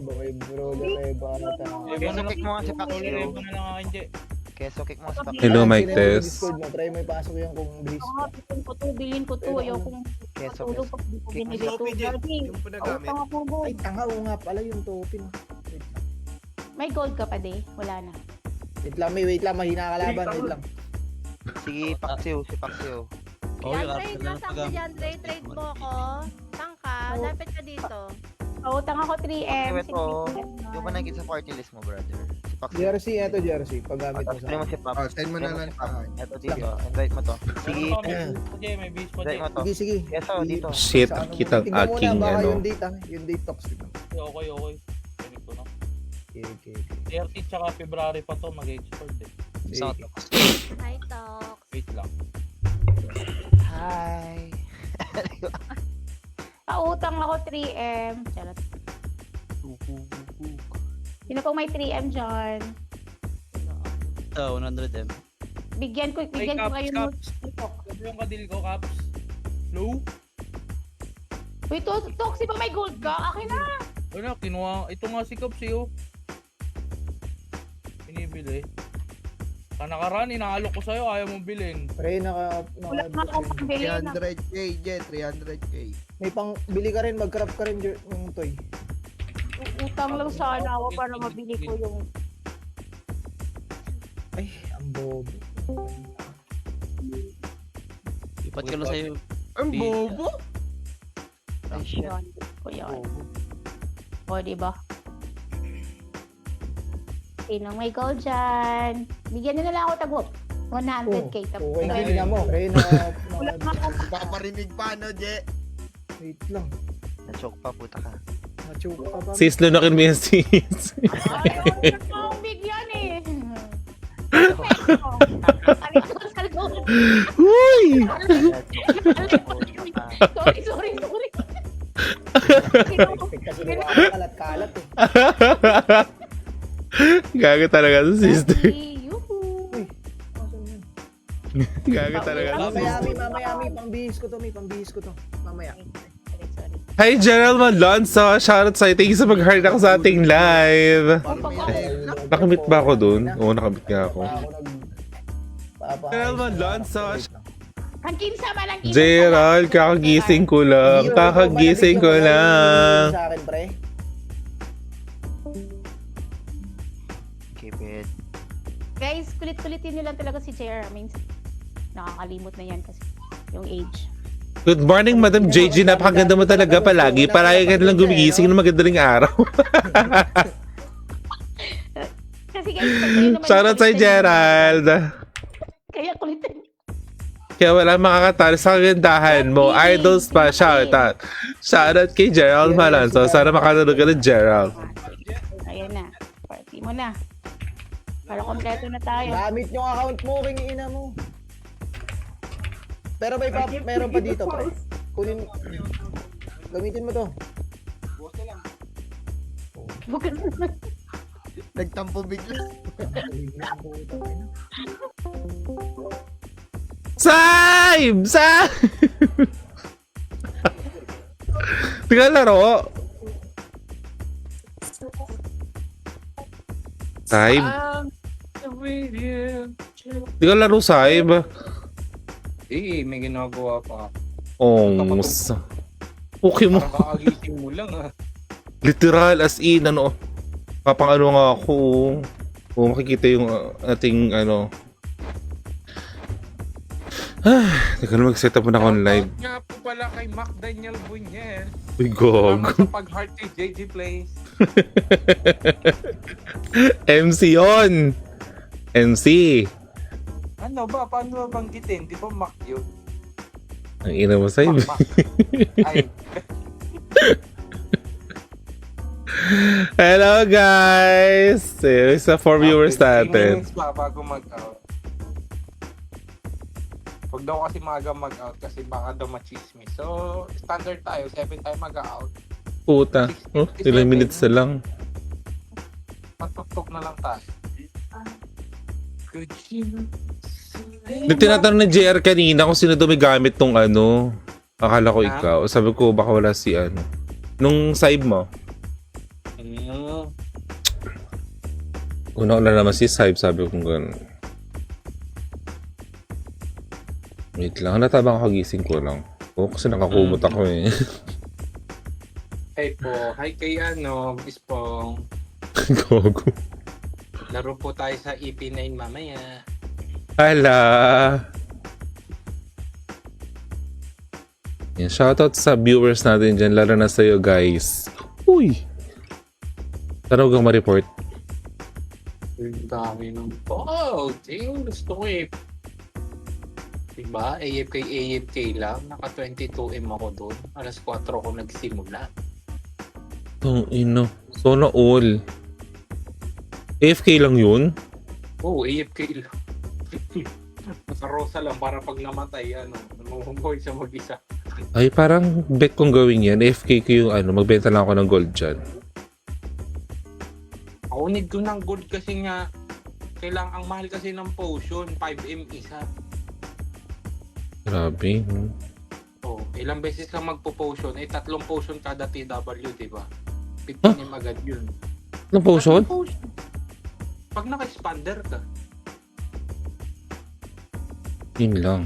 May brother na iba ata. Keso kick mo nga si Paxio. Telepono na lang ako, hindi. Keso kick mo nga si Paxio. Hello, Mike Sino yung Tess. Discord mo? Try mo ipasok yung kung base ka. Bilhin ko to. Ayaw kong Keso, matulog keso. pag di ko Kick mo binili si to. Daddy, Yung po nagamit. utang ako gold. Ay, tanga ko nga pala yung topin. Wait lang. May gold ka pa, de? Wala na. Wait lang, mahina ka laban. Wait lang. Si Paxio, si Paxio. Yandre, nasaan ka Yandre? Trade mo ako. Saan ka? Lapit ka dito. Utang ako 3M. Wait po. Yung ba nakikita sa party list mo, brother? Si Paxio. Jersey, eto jersey. Paggamit mo Ano sa mo si Pax? Send mo na lang sa akin. Ito dito. Invite mo to. Sige. May base pa Invite mo dyan. to. Sige. Keso, dito. Shit, Sa ano mo. kitang Tignan mo na, aking baka ano. yung date yung date talks. Okay. Pwede ko na. Okay. 30 tsaka February pa to mag-export eh. Hi, Tox. Wait lang. Hi. Pautang ako 3M. Charot. Sino pong may 3M dyan? 100M. Bigyan ko Ay, kayo ng Caps. Ano yung kadil ko, Caps? Low? Uy, Toxi ba may gold ka? Akin na! Wala, kinuha. Ito nga si Caps eh, oh. Binibili. Sa nakaraan, inaalok ko sa'yo, ayaw mong bilhin. Pre, Wala na akong pambili na. 300k, Jet. 300k. may pang bili ka rin, mag-craft ka rin yung toy. Utang lang sana ako para mabili ko yung... Ay, ang bobo. Ipat ko lang sa'yo. Ang bobo! Ay, shit. Yan. Ko yan. O, diba? Sinong may gold dyan? Bigyan nyo na lang ako tagwap. 100k. Okay na, tingnan mo. Pre, na... Wala na akong Paparinig pa, no, Jet? Wait lang. Na-choke pa, puta ka. Machuka ka ba? Sis, lunakin mo yung sis. ayaw na akong bigyan eh. Salgon. Uy! Sorry. Kasi kalat-kalat eh. Gaga talaga sa sister. Yuhu. Uy, asan yun? Gaga talaga sa sister. Mamaya, may pambihis ko to. Mamaya. Sorry. Hi, Gerald Malonzo. Shoutout sa'yo. Thank you sa mag-heart ako sa ating live. Nakamit ba ako dun? Oo, nakamit nga ako. Gerald Malonzo. Ang kinsa man ang kinsa. Gerald, kakagising ko lang. Kakagising ko lang. Sa akin, pre. Keep it. Guys, kulit-kulitin nyo lang talaga si JR. Minsan, nakakalimot na yan kasi yung age. Good morning, Madam JG. Napakaganda mo talaga palagi. Palagi ka nalang gumigising ng magadaling araw. Kasi guys, pag kayo naman Shoutout sa'yo, nakulitin- Gerald. Kaya kulitin. Kaya wala makakatalo sa kagandahan mo. Idols pa, shoutout. Shoutout kay Gerald Malonzo. Sana makatalo ka ng Gerald. Ayan na. Party mo na. Para kompleto na tayo. Gamit yung account mo, king ina mo. Pero meron pa dito, pre. Kunin, gamitin mo to. Nagtampo bigla. Saib! Saib! Tingnan laro. Saib? Tingnan laro, Saib. May ginagawa pa. Ongs. Okay mo. Kakagising mo lang ah. Literal as in, ano. Papang ano nga ako. O makikita yung ating ano. Teka na mag-set up muna ako ng live. Nga po pala kay Mac Daniel Bunyel. Uy, gog. Tama sa pag-heart kay JJ Plays. MC yun. MC. Ano ba? Paano ba banggitin? Di ba Mac yun? Ang ina mo, Saib. Mac. Ay. Hello, guys! Isa 4 viewers 3 natin. minutes pa bago mag-out. Huwag daw kasi maaga mag-out kasi baka daw machismis. So, standard tayo. 7 tayo mag-out. Puta. Oh, ilang minutes na lang. Matugtog na lang tayo. Good you. Nung tinatanong ni JR kanina kung sino daw may gamit tong ano. Akala ko ikaw. Sabi ko baka wala si ano. Nung side mo. Una ko na naman si Saib, sabi ko gano'n. Wait lang, natabang ako gising ko lang. Oo, kasi nakakumot ako eh. Hey po, hi kay Miss Pong. Gogo. Laro po tayo sa EP9 mamaya. Hala! Yan, shoutout sa viewers natin dyan, lalo na sa'yo guys. Uy! Sana huwag kang ma-report. Ang dami ng gusto ko eh. Diba? AFK lang. Naka 22M ako doon. Alas 4 ako nagsimula. Tong ino. Sana all. AFK lang yun? Oo, AFK lang. Nakarosa lang para pag namatay, namumuhay siya mag-isa. Ay, parang bet kong gawin yan. AFK ko yung magbenta lang ako ng gold dyan. Ako need ko ng gold kasi nga, kailangan ang mahal kasi ng potion, 5M isa. Grabe. Oh, ilang beses ka magpo-potion, 3 potion kada TW, di ba? 15M agad yun. Anong potion? 3 potion. Pag naka-expander ka, Yun lang.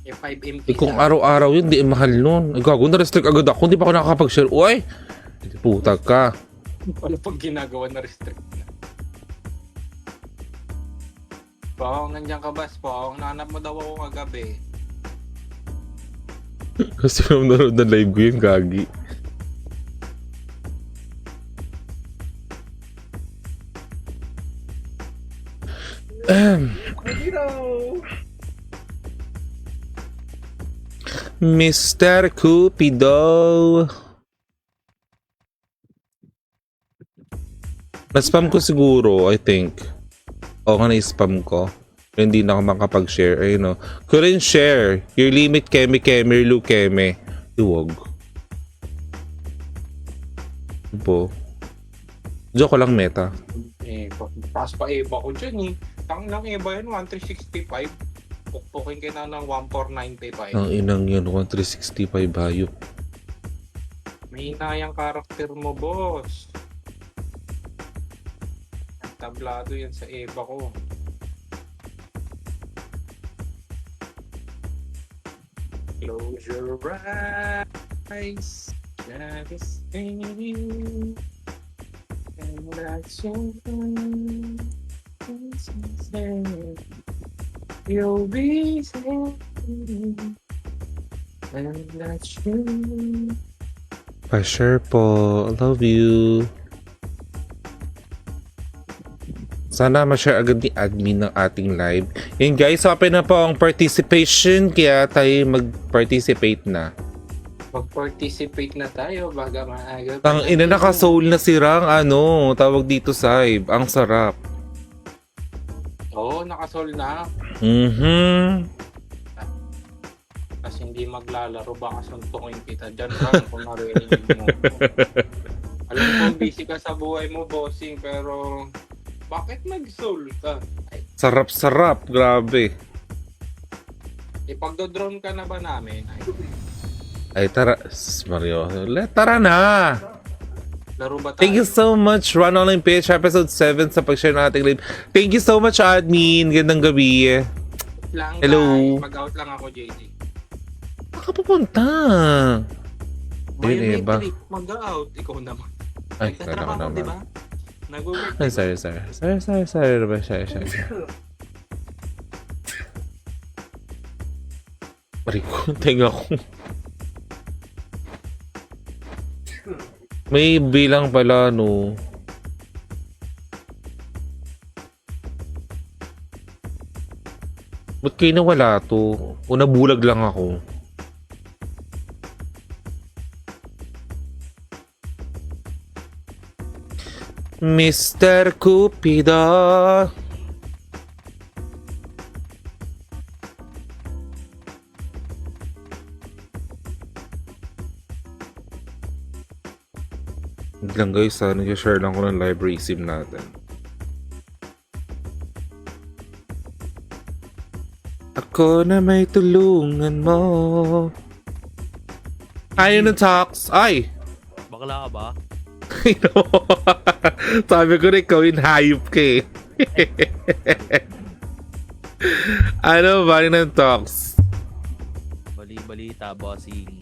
5M Eh kung araw-araw yun, di mahal nun. Ay gago, na-restrict agad ako. Hindi pa ako nakakapag-share. Uy! Puta ka. Wala pag ginagawa na restrict na. Pong, nandiyan ka ba, Pong? Nanap mo daw ako kagabi. Kasi nung nanonood na live ko yun, gagi. Mr. Cupido. Na-spam ko siguro, I think. Oo nga na-spam ko. Pero hindi na ako makapag-share. Ayun o. Couldn't share. Your limit keme keme lu keme. Iwag. Po. Joke lang meta. Pass pa EVA ko dyan eh. Tang ng EVA yan, 1365. Pukpukin ka na ng 1495. Ang inang yun, 1365 hayop. May hinayang karakter mo, boss. Tablado yan sa EVA ko. Close your eyes. Just think. And that's your you'll be safe. And that's you. Pa-share po. I love you. Sana ma-share agad ni admin ng ating live. Yun guys, open na po ang participation. Kaya tayo mag-participate na. Mag-participate na tayo baga maaga. Tang ina, naka-soul na si Rang. Tawag dito Saib. Ang sarap. Oo, nakasol na. Kasi hindi maglalaro, baka suntukin kita dyan, Ram, kung narinig mo. Alam ko, busy ka sa buhay mo, bossing, pero bakit nag-soul ka? Sarap-sarap. Grabe. Ipagdodrone ka na ba namin? Ay, tara. Mario. Tara na. Laro ba tayo? Thank you so much, Run Online Page, episode 7 sa pag-share ng ating live. Thank you so much, admin. Gandang gabi. Lang, Hello. guys. Mag-out lang ako, JJ. Baka pupunta. May Eva. trip, mag-out. Ikaw naman. Ay, Nagtatrabaho, kailangan di naman. ba? Nag-work. Ay, sorry. Sorry. Mariko, tenga ko. May bilang pala, no. Ba't kayo nawala to? O nabulag lang ako? Mr. Cupido. Wait lang guys, nag-share lang ko ng library sim natin. Ako na may tulungan mo. Ayaw ng talks. Ay! Bakla ka ba? Sabi ko rin, ikaw yung hayop ka eh. Ano ba rin ng talks? Bali-balita, bossing.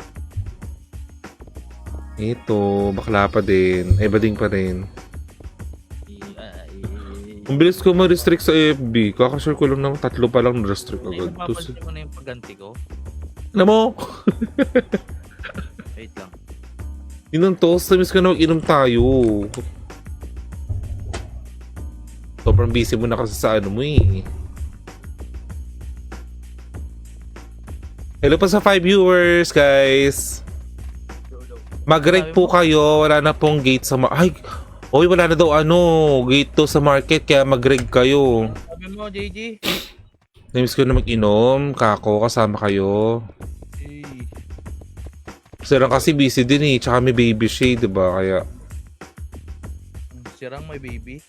Ito, bakla pa din. Ay, bading pa rin. Ang bilis ko ma-restrict sa FB. Kakashare ko lang ng 3 pa lang na-restrict Ay, agad. napapansin mo na yung pagganti ko? Ano mo? Wait lang. Yun ang toast. Tamis ka na mag-inom tayo. Sobrang busy mo na kasi sa ano mo eh. Hello pa sa 5 viewers, guys. Mag-reg po kayo. Wala na pong gate sa ay, oy, wala na daw gate to sa market. Kaya mag-reg kayo. Sabi mo, JG. Namis ko na mag-inom. Kako, kasama kayo. Hey. Sirang kasi busy din eh. Tsaka may baby siya, diba? Kaya, Sirang may baby.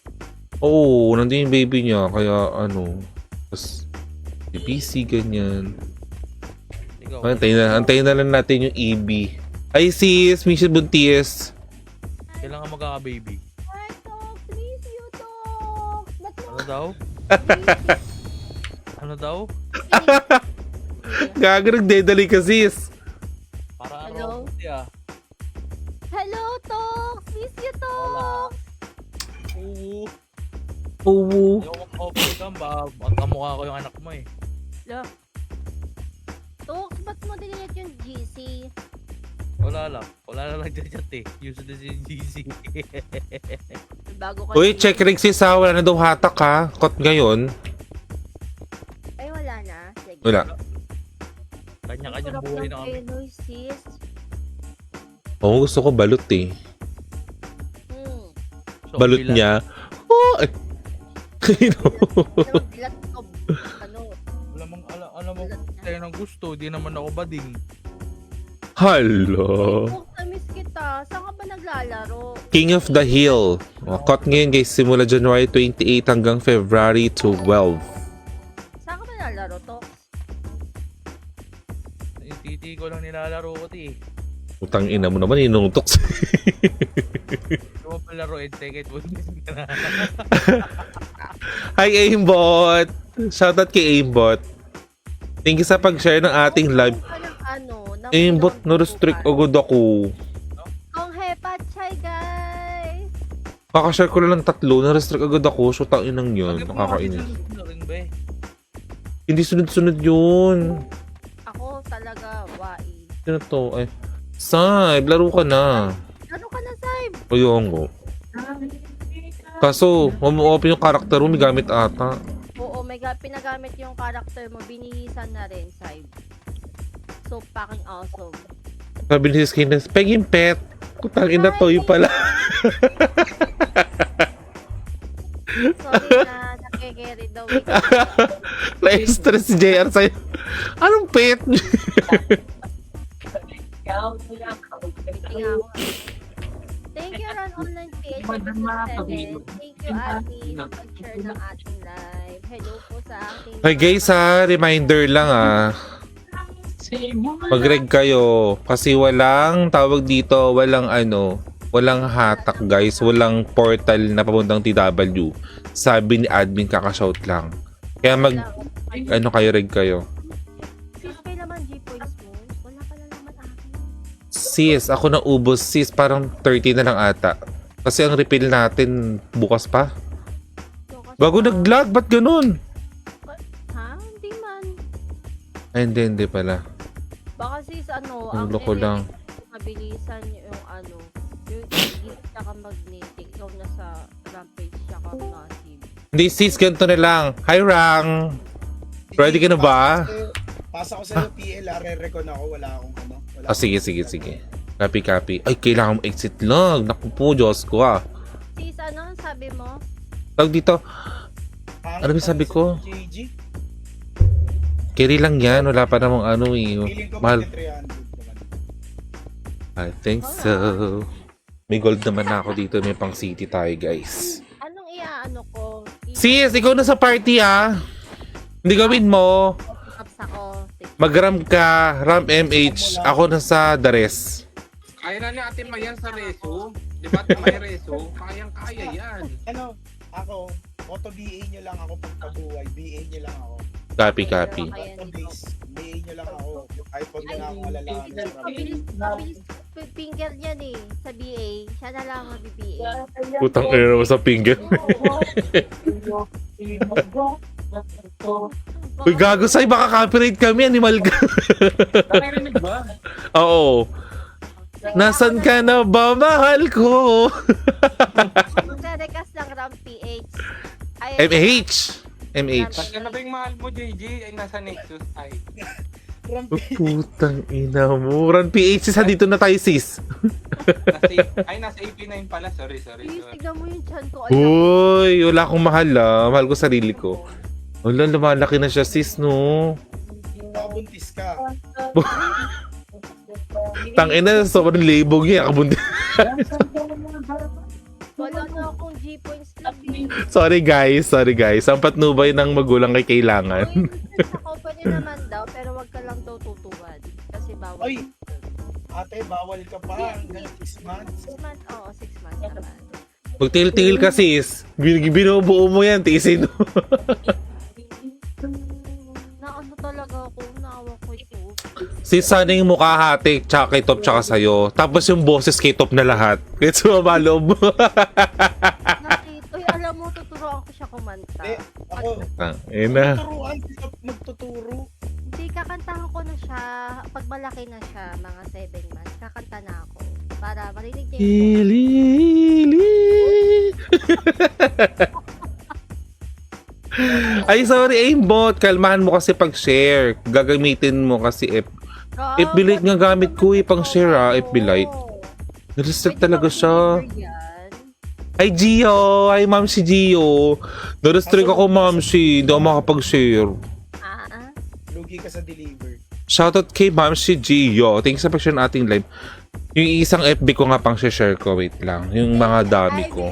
oo, nandun yung baby niya. Kaya, tas, busy, ganyan. Ikaw. Antayin na lang natin yung EB. Ay, sis, Mission Buntis. Kailangan magkaka-baby. Hi, Tox! Miss you, Tox! Ba't mo? Ano daw? Ano daw? Gago, nagdedali ka, sis. Para Hello? ano? Yeah. Hello, Tox! Miss you, Tox! Oo. Oo. Hindi ako mag-offer ka ba? Magkamukha ko yung anak mo eh. Lo. Tox, ba't mo dinilete yung GC? Wala lang. Wala lang nagchat eh. Useless yung GC. Bago ka Uy, check rig sis ha. Wala na daw hatak ha. Kot ngayon. Ay, wala na. Sige. Wala. Kanya-kanyang Sarap buhay ng na kami. Pinoy, sis. Oo, gusto ko balot eh. So, Balot bilang- niya. Oh! Ay. Ano, bilat ko. Ano, Alam mo, bilat na. tayo ng gusto. Di naman ako bading. Hello. Tox, na-miss kita. Saan ka ba naglalaro? King of the Hill. Kot ngayon guys, simula January 28 hanggang February 12. Saan ka ba naglalaro, Tox? Yung titi ko lang nilalaro ko ti. Utang ina mo naman, inungtok. Kung mo palaro and take it. Hi Aimbot! Shoutout kay Aimbot. Thank you sa pag-share ng ating live. Ng Aimbot, na-restrict agad ako. Kong hepat, hi guys! Kakashare ko lang 3, na-restrict agad ako. So, tanginang yun. Nakakainis. Hindi sunod-sunod yun. Ako talaga, wai. Sino to? Ay. Saib, laro ka na. Ano ka na, Saib? Ayun ko. Kaso, open yung karakter mo, may gamit ata. Oo, pinagamit yung character mo, binihisan na rin, Saib. So fucking awesome. Sabi ni Skin, Peggy pet. Kutangin na to, yung pala. Sorry na, nakikiri daw. Na-stress si JR sa'yo. Anong pet? Meeting ako. Thank you, Ron Online PH. Thank you, Ate, sa pag-share ng ating live. Hello po sa ating... Hey guys ha, reminder lang mag-reg kayo. Kasi walang tawag dito, walang walang hatak guys. Walang portal na papuntang TW. Sabi ni admin kakashout lang. Kaya kayo reg kayo. Sis, kay naman G-points mo? Wala pala naman akin. Sis, ako na ubos sis. Parang 30 na lang ata. Kasi ang refill natin bukas pa. So, kasi Bago nag-lag, ba't ganun? Ha? Hindi man. Ay, hindi pala. Baka sis, Ang loko lang. mabilisan yung yung higit tsaka magnetic. Ikaw na sa rampage tsaka massive. Hindi sis, ganito na lang. Hi Rang! Ready ka na ba? Pasa ko sa'yo PL, re-recon ako, wala akong wala Sige. Copy. Ay, kailangan mo exit lang. Naku po, Diyos ko Sis, ano ang sabi mo? Tawag dito. Ano ba sabi ko? JG, Carry lang yan. Wala pa namang feeling ko Mahal. 300 naman. I think so. May gold naman na ako dito. May pang city tayo, guys. Anong iaano ko? Sis, ikaw na sa party Hindi gawin mo. Ups ako. Mag-ram ka. Ram MH. Ako na sa Dares. Kaya na natin mayan sa reso. Di ba may reso? Kayang-kaya yan. Ano, ako, auto BA nyo lang ako pagkabuhay. BA nyo lang ako. Copy, copy. Auto base, BA nyo lang ako. iPhone na lang ako malalaman. Mabilis finger niyan eh, sa BA. Siya na lang mag-BA. Putang ina naman sa finger. Uy, gago sa'yo, baka copyright kami, animal ka. Nakirinig ba? Oo. Nasaan ka na ba, mahal ko? Magre-recast lang RAM PH. Ay, MH. MH. Saan na ba yung mahal mo, JJ? Ay, nasa Nexus. Ay. Putang ina mo. Run PH, sa dito na tayo, sis. Nasa AP9 pala. Sorry. please, tignan mo yung chan ko. Uy, wala akong mahal ah. Mahal ko sarili ko. Wala, lumalaki na siya, sis, no? Nakabuntis ka. Tangina, sobrang libog niya. Kabunti. Wala na akong G points lang. Sorry guys. Ang patnubay ng magulang kay kailangan. Sa company naman daw, pero wag ka lang daw tutuwad. Kasi bawal. Oy, ate, bawal ka pa hanggang 6 months. 6 months? Oo, 6 months naman. Magtigil-tigil ka, sis. Binubuo mo yan, tiisin mo. Naano talaga ako, naawa ko ito. Sis, sana yung mukha hati, tsaka kay Top, tsaka sa'yo. Tapos yung boses kay Top na lahat. Kaya sumamalob mo. Uy, alam mo, tuturuan ko siya kumanta. Ako, Ina. tuturuan, magtuturo. Hindi, kakantahan ko na siya. Pag malaki na siya, mga 7 months, kakanta na ako. Para marinig niya yung Ilili. Ay, sorry, aimbot. Kalmahan mo kasi pag-share. Gagamitin mo kasi FB Lite nga gamit ko pang share FB Lite. Restrict talaga siya. Ay, Gio! Ay, Ma'am si Gio. Na-restrict ako, Ma'am si. Hindi ako makapag-share. Lugi ka sa deliver. Shoutout kay Ma'am si Gio. Thanks sa pag-share ng ating live. Yung isang FB ko nga pang share ko. Wait lang. Yung mga dami ko.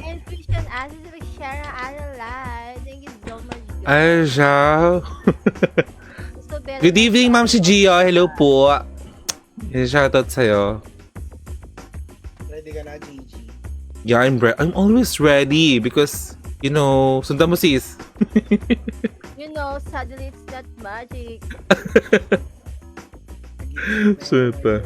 Ay, siya. Good evening, Ma'am si Gio. Hello po. Shoutout sa'yo. Ready ka na, Gigi? Yeah, I'm always ready because, you know, sundan mo sis. You know, suddenly it's not magic. Sweta.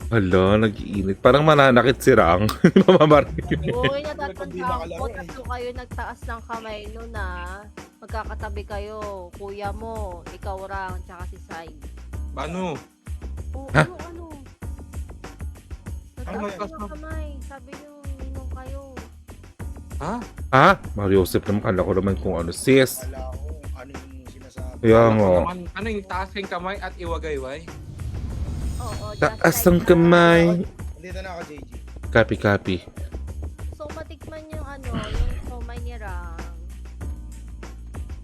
Hala, nag-iinit. Parang mananakit si Rang. Mamamaril. Uy, natatandaan ko, tatlo kayo nagtaas ng kamay no na magkakatabi kayo. Kuya mo, ikaw Rang, tsaka si Sai. Ano? Oh, Ha? ano? Ano Nagtaas ng kamay. Sabi niyo, minong kayo. Ha? Ah, Mario Joseph naman. Kala ko naman kung ano. Sis. Wala ko ano yung sinasabi. Kaya nga. Ano yung taas yung kamay at iwagayway? Oo, Taas ang kamay. Dito na ako, JG. Copy. So, matikman yung yung somay ni Rang.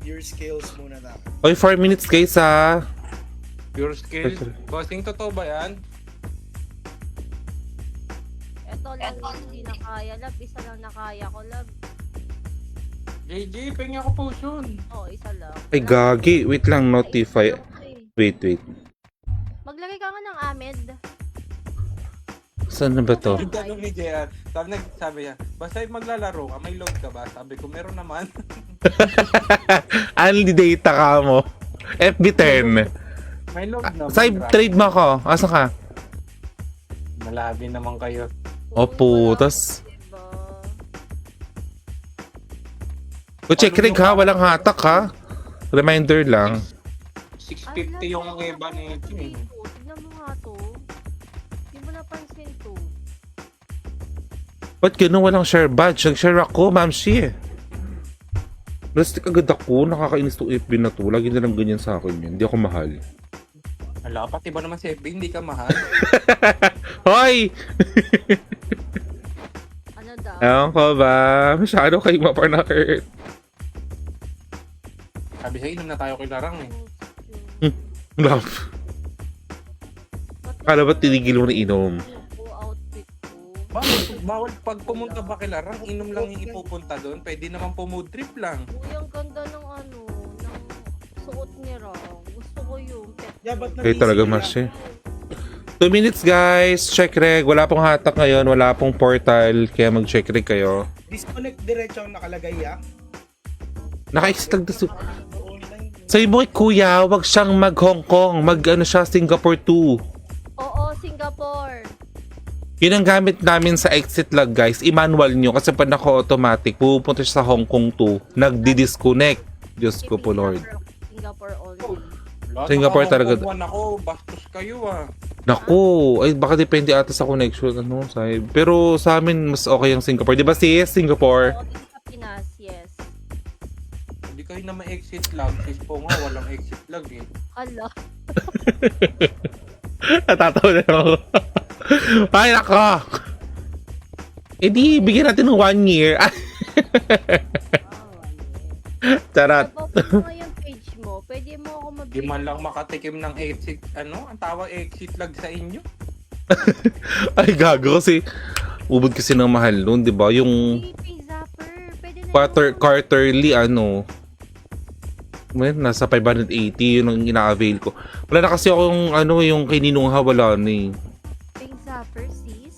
Your skills muna na. Oy, 4 minutes guys ha. Pure skill. Bossing, totoo ba yan? Ito lang hindi na kaya, love. Isa lang nakaya ko, love. JJ, pengi ako potion. Oo, isa lang. Ay, gagi. Wait lang, notify. Wait. Maglagay ka nga ng Ahmed. Saan na ba to? Yung tanong ni JR, sabi niya, basta maglalaro ka, may load ka ba? Sabi ko, meron naman. Only data ka mo. FB10. May load naman. Side trade mo ako. Asa ka? Malabi naman kayo. Opo, tas... Diba? O check rig ha, walang hatak ha. Reminder lang. 650 yung iba ni Jim. Tignan mo nga to. Hindi mo napansin to. Ba't gano'n walang share badge? Nag-share ako, Ma'am Shi. Plastic agad ako. Nakakainis to FB na to. Lagi na lang ganyan sa akin yun. Hindi ako mahal. Ala, pati ba naman si FB, hindi ka mahal? Hoy! Ano daw? Ewan ko ba? Masyado kayong mapanakit. Sabi sa inom na tayo kay Larang eh. Love. Kala ba't tinigil mo na inom? Outfit ko. Bawal pag pumunta ba kay Larang, inom lang yung ipupunta doon. Pwede naman po mood trip lang. Uy, ang ganda ng ng suot ni Rang. Gusto ko yung pet. Yeah, ba't Kayo talaga, Marcy. 2 minutes guys. Check reg. Wala pong hatak ngayon. Wala pong portal. Kaya mag-check reg kayo. Disconnect diretso ang nakalagay Naka-exit lang daw. Online. Sabi mo kuya, wag siyang mag-Hong Kong. Mag-ano siya, Singapore 2. Oo, Singapore. Yun ang gamit namin sa exit log guys. I-manual nyo. Kasi pag naka-automatic, pupunta siya sa Hong Kong 2. Nagdi-disconnect. Diyos ko po Lord. Singapore only. Singapore talaga. Ako, bastos kayo ah. Naku, ay baka depende ata sa connection. Ano, sahib. Pero sa amin, mas okay ang Singapore. Di ba sis, Singapore? Oo, dito sa Pinas, yes. Hindi kayo na ma-exit lag. Sis po nga, walang exit lag eh. Hala. Natatawa na ako. Ay, nako! Eh di, bigyan natin ng 1 year. Charot. Pag-open mo yung page mo, pwede mo ako Di mabigyan. man lang makatikim ng exit, ano? Ang tawag exit lag sa inyo? Ay, gago kasi ubod kasi ng mahal nun, di ba? Yung Pay Zapper, pwede na quarterly, ano, well, nasa 580, yun ang ina-avail ko. Wala na kasi akong, ano, yung kay Ninong Ha, wala na eh. Pay Zapper, sis.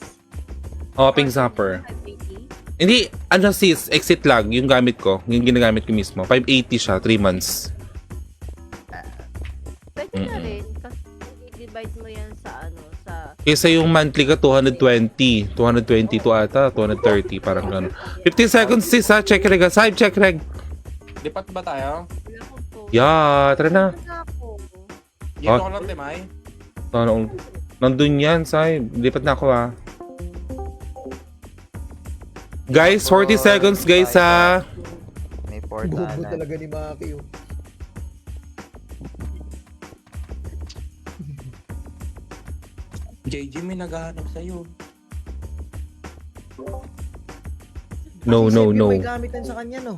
Oh, Pink Zapper. 580. Hindi, ano sis, exit lag, yung gamit ko, yung ginagamit ko mismo. 580 siya, 3 months. Pwede na rin, kasi i-divide mo yan sa ano, sa... Kesa yung monthly ka, 220. 222 ata, 230, parang gano'n. 15 seconds sis ha, check reg. Side check reg. Lipat ba tayo? Wala ko po. Yeah, tara na. Wala ako. Dito ko lang, Timay. Nandun yan, Sai. Lipat na ako ha. Guys, 40 seconds guys ha. May Bobo portalan. talaga ni Maki. Oh. JJ, may naghahanap sa'yo. No, Kasi no, siyempre no. May gamitan sa kanya, no?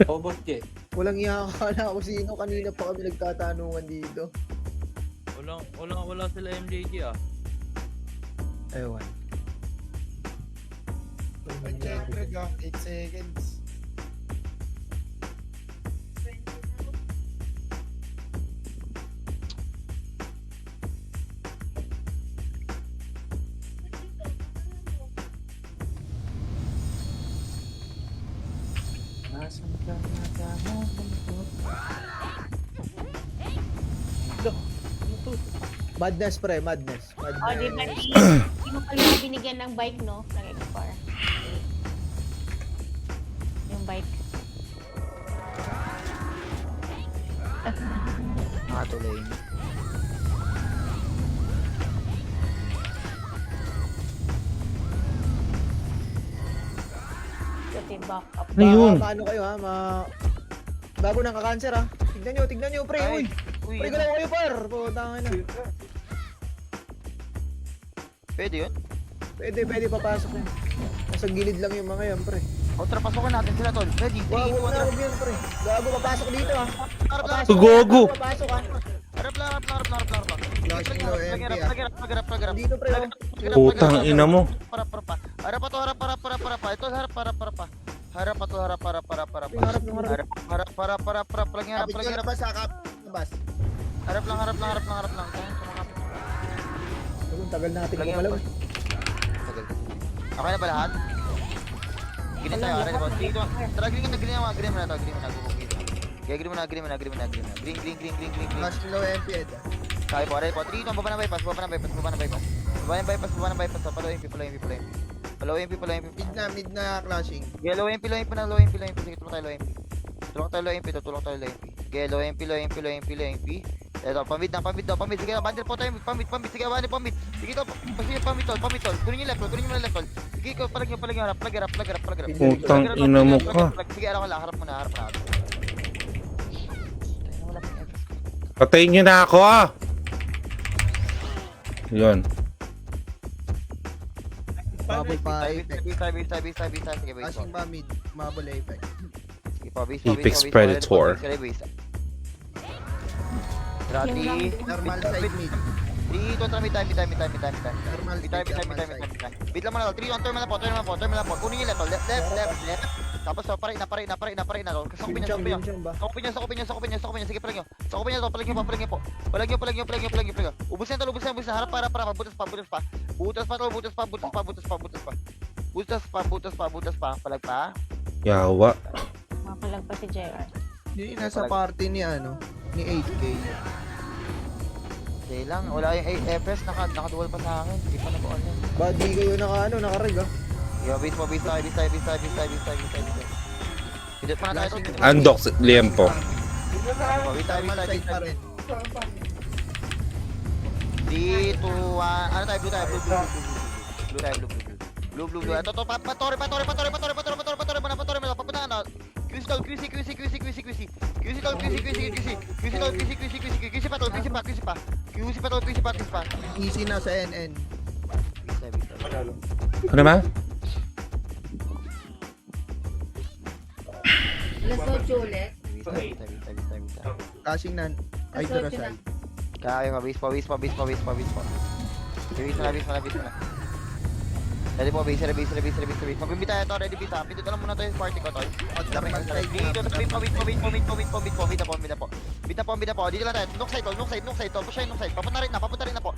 O, Boss J. Walang iyakakala ako sino. Kanina pa kami nagtatanungan dito. Wala sila MJG ah. Ewan. Check reg 8 seconds. Madness, pre. Madness. O, di ba? Madness. Hindi mo pala binigyan ng bike, no? Ng X4. Yung bike. Nakatuloy. Kasi back up. Ano yun? Maano kayo ha? Bago nang ka-cancer ha? Tignan nyo, pre. Uy. Uy, Pre, galaw kayo, par. Putang na. pwede yun? Pwede papasok yan. Nasa gilid lang yung mga yan, pre. Kontra, pasukan natin sila, tol. Ready? 3, 2, 1, Wag na, wag yan, pre. Gago, papasok dito ha. Harap lang, Papasok, Gogo. Papasok ha. harap lang. Flashing low MP Plug-harap. Dito, pre. Oh. Putang ina mo. Harap pa. Harap pa to, harap. Ito, harap. Harap pa to, harap. Yung harap, yung harap. Harap. Plug niya, Kapit plug ko niya. labas ha, labas. Harap lang. Kaya sumakapit. Ang tagal natin Lagyan kumalaw. mo. Tagal. Okay na ba lahat? Gini tayo, ready ba? Dito. Tara, green na to. Green mo na. Kaya green mo na. Green. Flashing low MP Ed. Kaya po, ready po. 3, 2, baba na bypass. Follow MP. Mid na clashing. Yeah, low MP. Sige, tulong tayo low MP. Okay, low MP. Ito, pamid daw. Sige, bandel po tayo. Pamid. Sige, bandel, pamid. Sige, ito. Sige, pamid tol. Kunin niyo left tol. Sige, ikaw, palag niyo. Harap. Putang ina mo ka. Sige, harap mo na. Patayin nyo na ako ah. Yun. Bubble pa Base. Sige, base. Flashing ba mid. Mabul Apex. Sige, pa, base. Apex Predator. Base. Ready. Normal side mid. 3, 2, time. Normal Time. side. Wait lang muna. 3, 2, turn mo na po. Kunin niyo left. Left. Tapos paray na. Sakupin niya, sakupin niya. Sakupin niya. Sige, palag niyo. Sakupin niya to, palag niyo po. Palag niyo. Ubus na. Harap para. Butas pa. Butas pa. Palag pa. Yawa. Mapalag pa si JR. Hindi nasa party ni ni 8K. Okay lang, wala yung 8 FPS, nakadual pa sa akin. Hindi pa nag-on yan. Ba, di kayo naka-reg ah. Yo, base tayo. Pindot pa na tayo. Andox, liempo. Base tayo. Side pa rin. 3, 2, 1, ano tayo, blue tayo, blue. Ito, patore mo na, papunta na. QC pa, Easy na sa NN. Ano ba? Cashing na. Ay, dura side. Kaya, base pa. Base na. Ready po, base. Magbibit tayo to, ready bita. Pindot na muna to yung party ko to. Dito, bit po. Bita po. Dito lang tayo. Knock side to. Push yung knock side. Papunta rin na po.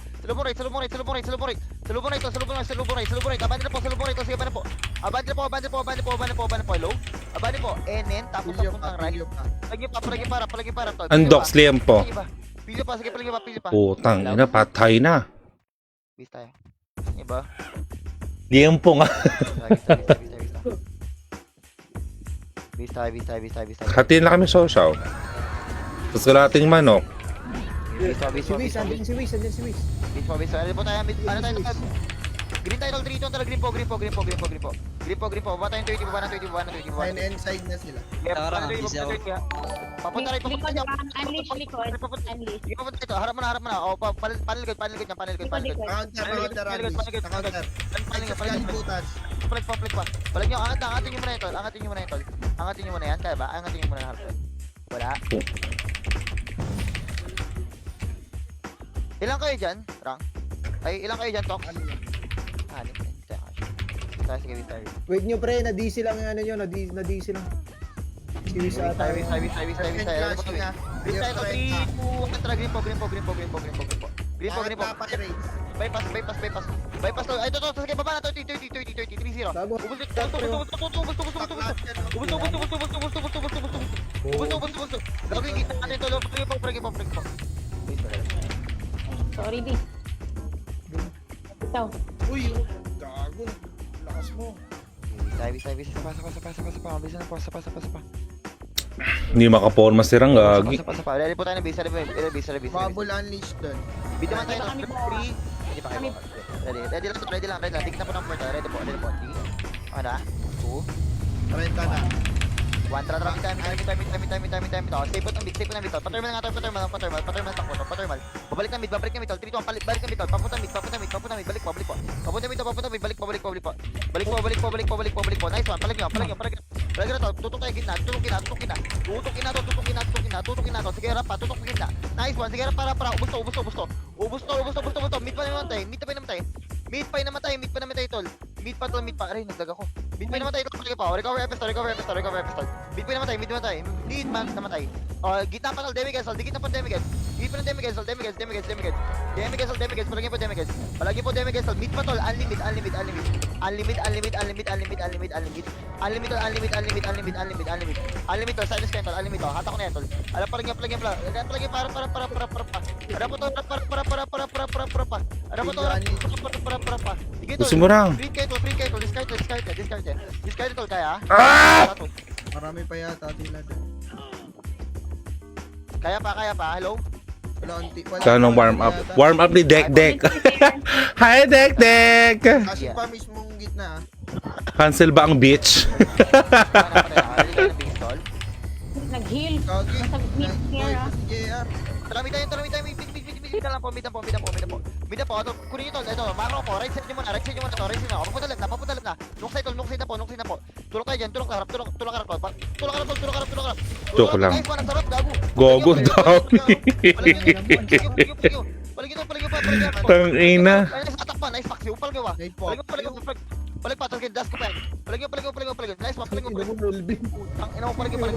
Salubong right. Abandon po. Sige, abandon po. Abandon po. Hello? Abandon po. NN, tapos sa puntang right. Palagi para. Andox, liempo. Pilyo pa. Putang ina, patay na. Base tayo. Iba? Liempo nga. Base tayo. Hatiin na kami social. Tapos kalating manok. Si Wiz, andyan si Wiz. Base. Ano po tayo? Ano tayo? Green tayo, green po. Baba tayong 30, baba na 30. NN side na sila. Papunta rin. Unleash likod. Unleash. Papunta ito, harap mo na. O, paniligod. Counter. Butas. Palag pa. Palag nyo, angatin nyo muna ito. Angatin nyo muna yan, kaya ba? Angatin nyo muna harap. Wala. Ilang kayo dyan, Rang? Ay, ilang kayo dyan, Tox? Anim. Sige, tayo. Wait nyo pre, na-DC lang yung na-DC lang. Si Wiz ata. Tayo. Flashing na. Green tayo, 3, 2, 1, tara, green po. Green po. Bypass to. Ay, ito. Sige, baba na to. 30. 3-0. Bago. Ubus. Gagawin kita natin to. Pragi po. Sorry, B. Ikaw. Uy, gago. Lakas mo. Tayo. Pasa pa. Hindi makaporma si Rang, gagi. Pasa. Ready po tayo ng base. Bubble unleash doon. Bito man tayo ng 3. Hindi pa kayo. Ready lang. Tignan po ng porta. Ready po. 3. Ano na? 2. 30 na. 1, tara, time. Stay put ng mid. Patermal na takbo to. Patermal. Babalik ng mid. 3, 2, 1, balik ng mid. Papunta mid. Balik po. Papunta mid. Balik po. Nice one. Palag nyo. Palag na to. Tutok tayo gitna. Tutukin na to. Sige, rap pa. Tutok gitna. Nice one. Sige, rap para. Ubus to. Mid pa namatay. Tol. Mid pa. Aray, nagdag ako. Mid pa namatay. Recover FS to. Mid pa namatay. Mid man namatay. Gitna pa tol. Damage. Dikit na po damage. Damage. Palagi po damage. Mid pa tol. Unlimit. Unlimit tol. Silence kayo tol. Unlimit tol. Hatak ko na yan tol. Alam palagi para. Para po to. Para. Sige tol. Gusto mo, Rang? Free kayo tol. Discard tol kaya. Marami pa yata sila doon. Kaya pa. Hello? Kanong warm up ni Dek. Hi Dek. Kasi pa mismong gitna. Cancel ba ang beach? Nag-heal. Kagi. Nasa mid here, ah. JR. Talami tayo. Mid lang po. Mid po. Kunin nyo tol. Ito, macro po. Right side nyo muna to. Papunta left na. Knock side na po. Tulok tayo dyan. Tulok harap. Tulok harap. Joke lang. Nice one. Ang sarap. Gago. Gogo daw. Paligid. Tang ina. Nice attack pa. Nice pack. Upal gawa. Night po. Palag pa, tapos dash ko pa yan. Palag yun. Nice pa, palag Ina yun. mo, Nolby. Ang ina mo, palag yun.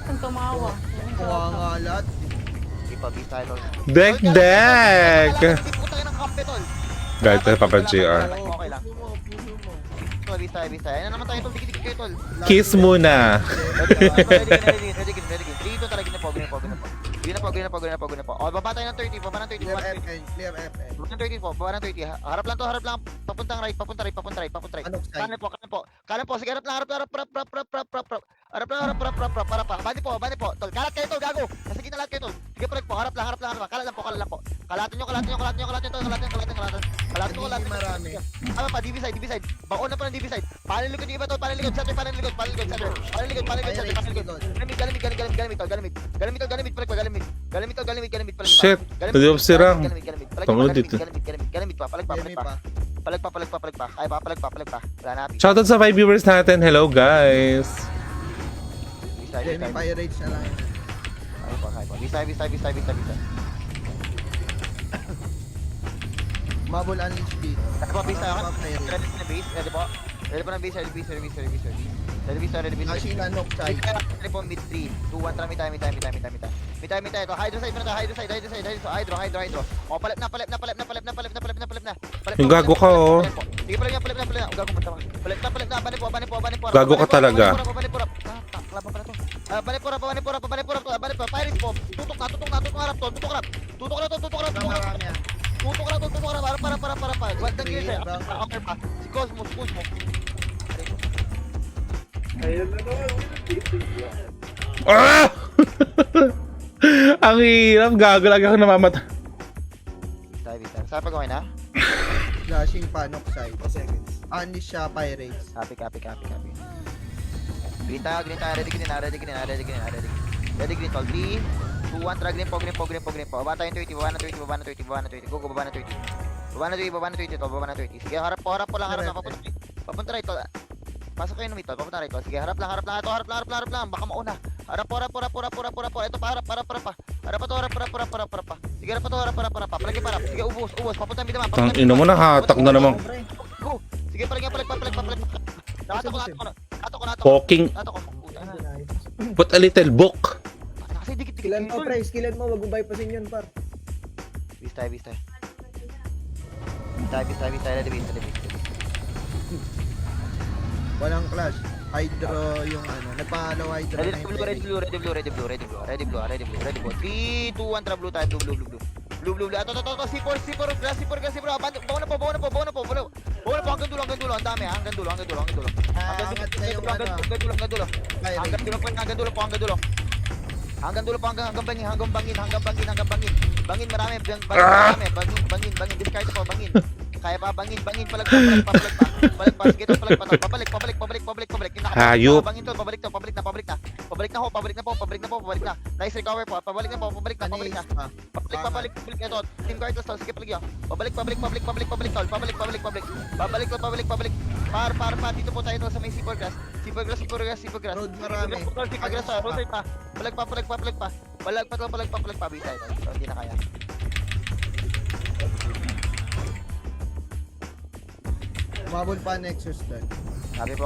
Ang tumawa. Kuha nga lahat. Hindi pa, bis tayo, tol. Dek! Hindi puta kayo ng kampe, tol. Guys, tayo Papa JR. Okay lang. Tol, bis tayo. Ayun na naman tayo, tol. Dikit kayo, tol. Kiss muna. Ready. 3, 2, talaga na po. Green na po. O, baba tayo ng 30, baba ng 30. Clear Baba ng 30. FN, clear FN. Baba ng 30 po, baba ng 30. Harap lang. Papuntang right. Anong side? Kanan po. Sige, harap lang. Para pa. Bani po. Tol, kalat kayo, tol, gago. Nasa gitna lahat kayo, tol. Sige, palag po. Harap lang. Kalat lang po. Kalatin nyo, tol. Kalatin nyo. Hindi marami. Ano pa, DB side. Baon na pa ng DB side. Paano likod yung iba, tol? Paano likod? Center. Paano likod? Galimit. Shit, pwede ba sirang? Tungod dito. Galimit pa. Palag pa. Ay, palag pa. Wala na. Shoutout sa 5 viewers natin. Hello guys. Jamie Pirates na lang. Bisa. Mabul Unleashed B. Ano pa, bisa Para ako? pa Pirates. Ready na base? Ready pa ng base? Ready. Machine Unlock side. Ready po, mid 3, 2, 1, tara, mitay. Ito, hydro side muna tayo, hydro. O, palip na. Yung gago ka, oh. Sige, palip na. Gago mo, tama. Palip na, bani po. Gago ka talaga. Bani po. Pirates po. Tutok harap to. Tutok harap. Marami ah. Tutok harap. Para. Wag nang gilid sa'yo. Okay pa. Si Cosmo. Ah! Ang hirap. Gago lagi ako namamatay. Bisa. Saan pag okay na? Flashing Panok side. Unleashed siya Pirates. Copy. Green tayo. Ready green, tol. 3, 2, 1, tara, green po. Baba tayo yung 30, baba na 30. Go, baba na 30. Baba na 30, tol. Sige, harap po lang. Papunta right, tol. Pasok kayo ng mid, tol. Papunta right, tol. Sige, harap lang. Baka mauna. Harap po. Ito pa, harap pa. Harap pa. Sige, harap pa. Palagi pa. Sige, ubos. Papunta mid naman. Ang ino mo na hatak na naman. Go. Sige, palag. Nakato ko. Poking. Puta na. Put a little book. Kasi dikit. Skillan mo, pre. Skillan mo. Wag mo bypassin yun, par. Bis tayo. Ready. Walang clash. Hydro yung ano. Nagpahalo Hydro na yung Ready blue. 3, 2, 1, tara, blue tayo. Blue. Ato. C4. Gas. Bawa na po. Hanggang dulo. Ang dami, ha. Hanggang dulo. Angat na yung ano. Hanggang dulo po, hanggang bangin. Bangin, marami. Bangin. Discard po, bangin. Kaya pa, bangin. Palag pa. Sige, tol, palag pa. Pabalik. Hayop. Bangin, tol, pabalik na. Pabalik na. Nice recover po. Pabalik na. Anis pa. Pabalik. Ito, team guard tol, sige, palag yun. Pabalik, tol. Pabalik. Par, dito po tayo tol sa may C4 grass. Road marami. Palag pa. Palag pa. Bisa ito. So, hindi na kaya. Mabul pa Nexus doon. Kabi po.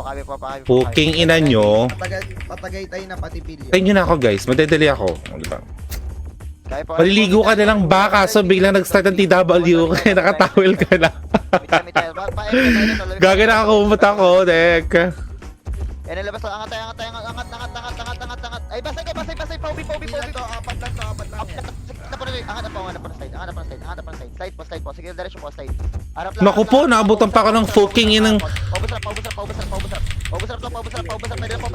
Poking ina nyo. Patagay tayo na pati pilyo. Tayo nyo na ako guys. Madadali ako. O, diba? Kaya po. Maliligo ka na lang baka so biglang nag-start ng TW kaya nakatawil ka na. Gagana ako pumunta ko, Dek. Yan nalabas to. Angat. Ay, basay. Paubi. Ilan to? Apat lang yan. Angat na po ng side. Slide po. Sige, diretso po, slide. Harap lang. Naku po, naabutan pa ako ng fucking inang... Paubusarap. Pwede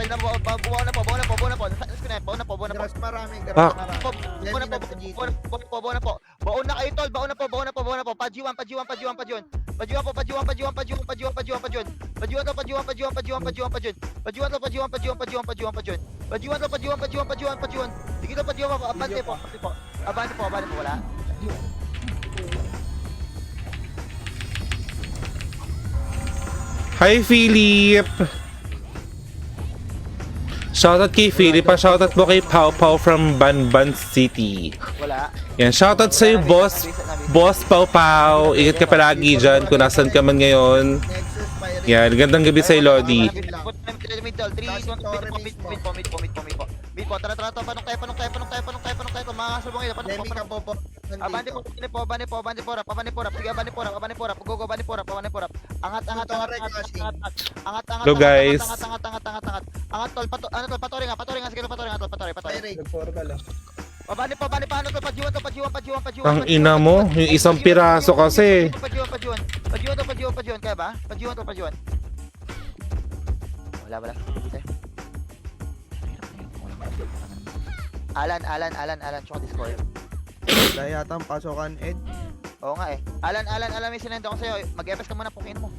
na po. Bawa na po. Bawa na po. Grass marami. Ah. Baon na po. Baon na kayo, tol. Baon na po. Pajiwan. Sige to, pajiwan po. Abante po. Wala. Hi, Philip! Shoutout kay Philip, shoutout mo kay Pau Pau from Banban City. Wala. Yan, shoutout sa'yo, boss. Boss Pau Pau. Ingat ka palagi dyan kung nasan ka man ngayon. Nexus, Pirate. Yan, gandang gabi sa'yo, Lodi. Mid po, tara, panong tayo, mga sabong ilo, Demi ka po po. Abante po, abante po, rap, sige, abante po, go, abante po, rap, angat, Hello, guys. angat, tol, patore nga, sige, patore. Pirate. Nag-portal ah. Abante po, ano to, pajuan. Ang ina mo, yung isang piraso kasi. Pajuan, kaya ba? Pajuan. Wala. Alan, tsaka Discord. Wala yata ang pasokan, Ed. Oo nga eh. Alan, may sinendo ko sa'yo. Mag-FS ka muna, pukin mo.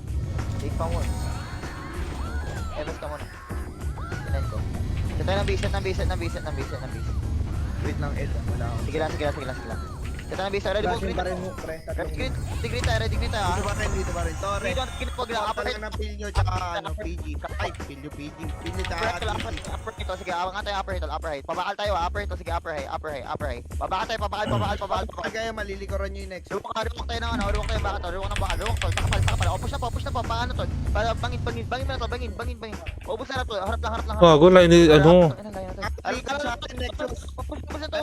Take pa mo. FS ka muna. Sinend ko. Ito tayo ng bisit. Wait lang, Ed. Wala ako. Sige lang. Ito ng bisit. Ready po, Flashing pa rin mo, pre. Ready tayo ah. Dito pa rin. Torre. Dito, kinipog lang. Upper lang ng Pilyo tsaka PG. Ay, Pilyo. Pilyo tsaka Upper ito, sige, awangan tayo upper height. Pabakal tayo, upper ito, sige, upper height. Pabakal tayo, pabakal. Kaya malilikuran nyo yung Nexus. Ruwak tayo ng bakal, ruwak ng bakal, takapal. O, push na po, paano to? Para bangin mo na to, bangin. Ubus na to, harap lang. Wago, line, ano. Malilikuran sa atin, Nexus. Ubus na to,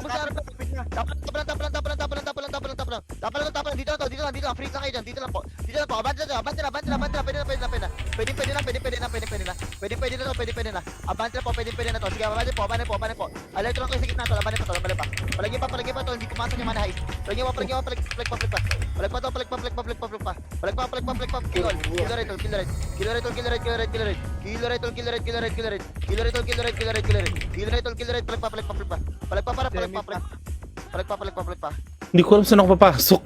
Tapalan, dito lang, free lang kayo dyan, dito lang po, abante na, pwede na, pwede na, abante na to, sige, abante po, alert lang kayo sa gitna to, abante pa, palagyan pa to, hindi pumasok yung mana heist, palagyan pa, palag pa. Hindi ko alam saan ako papasok.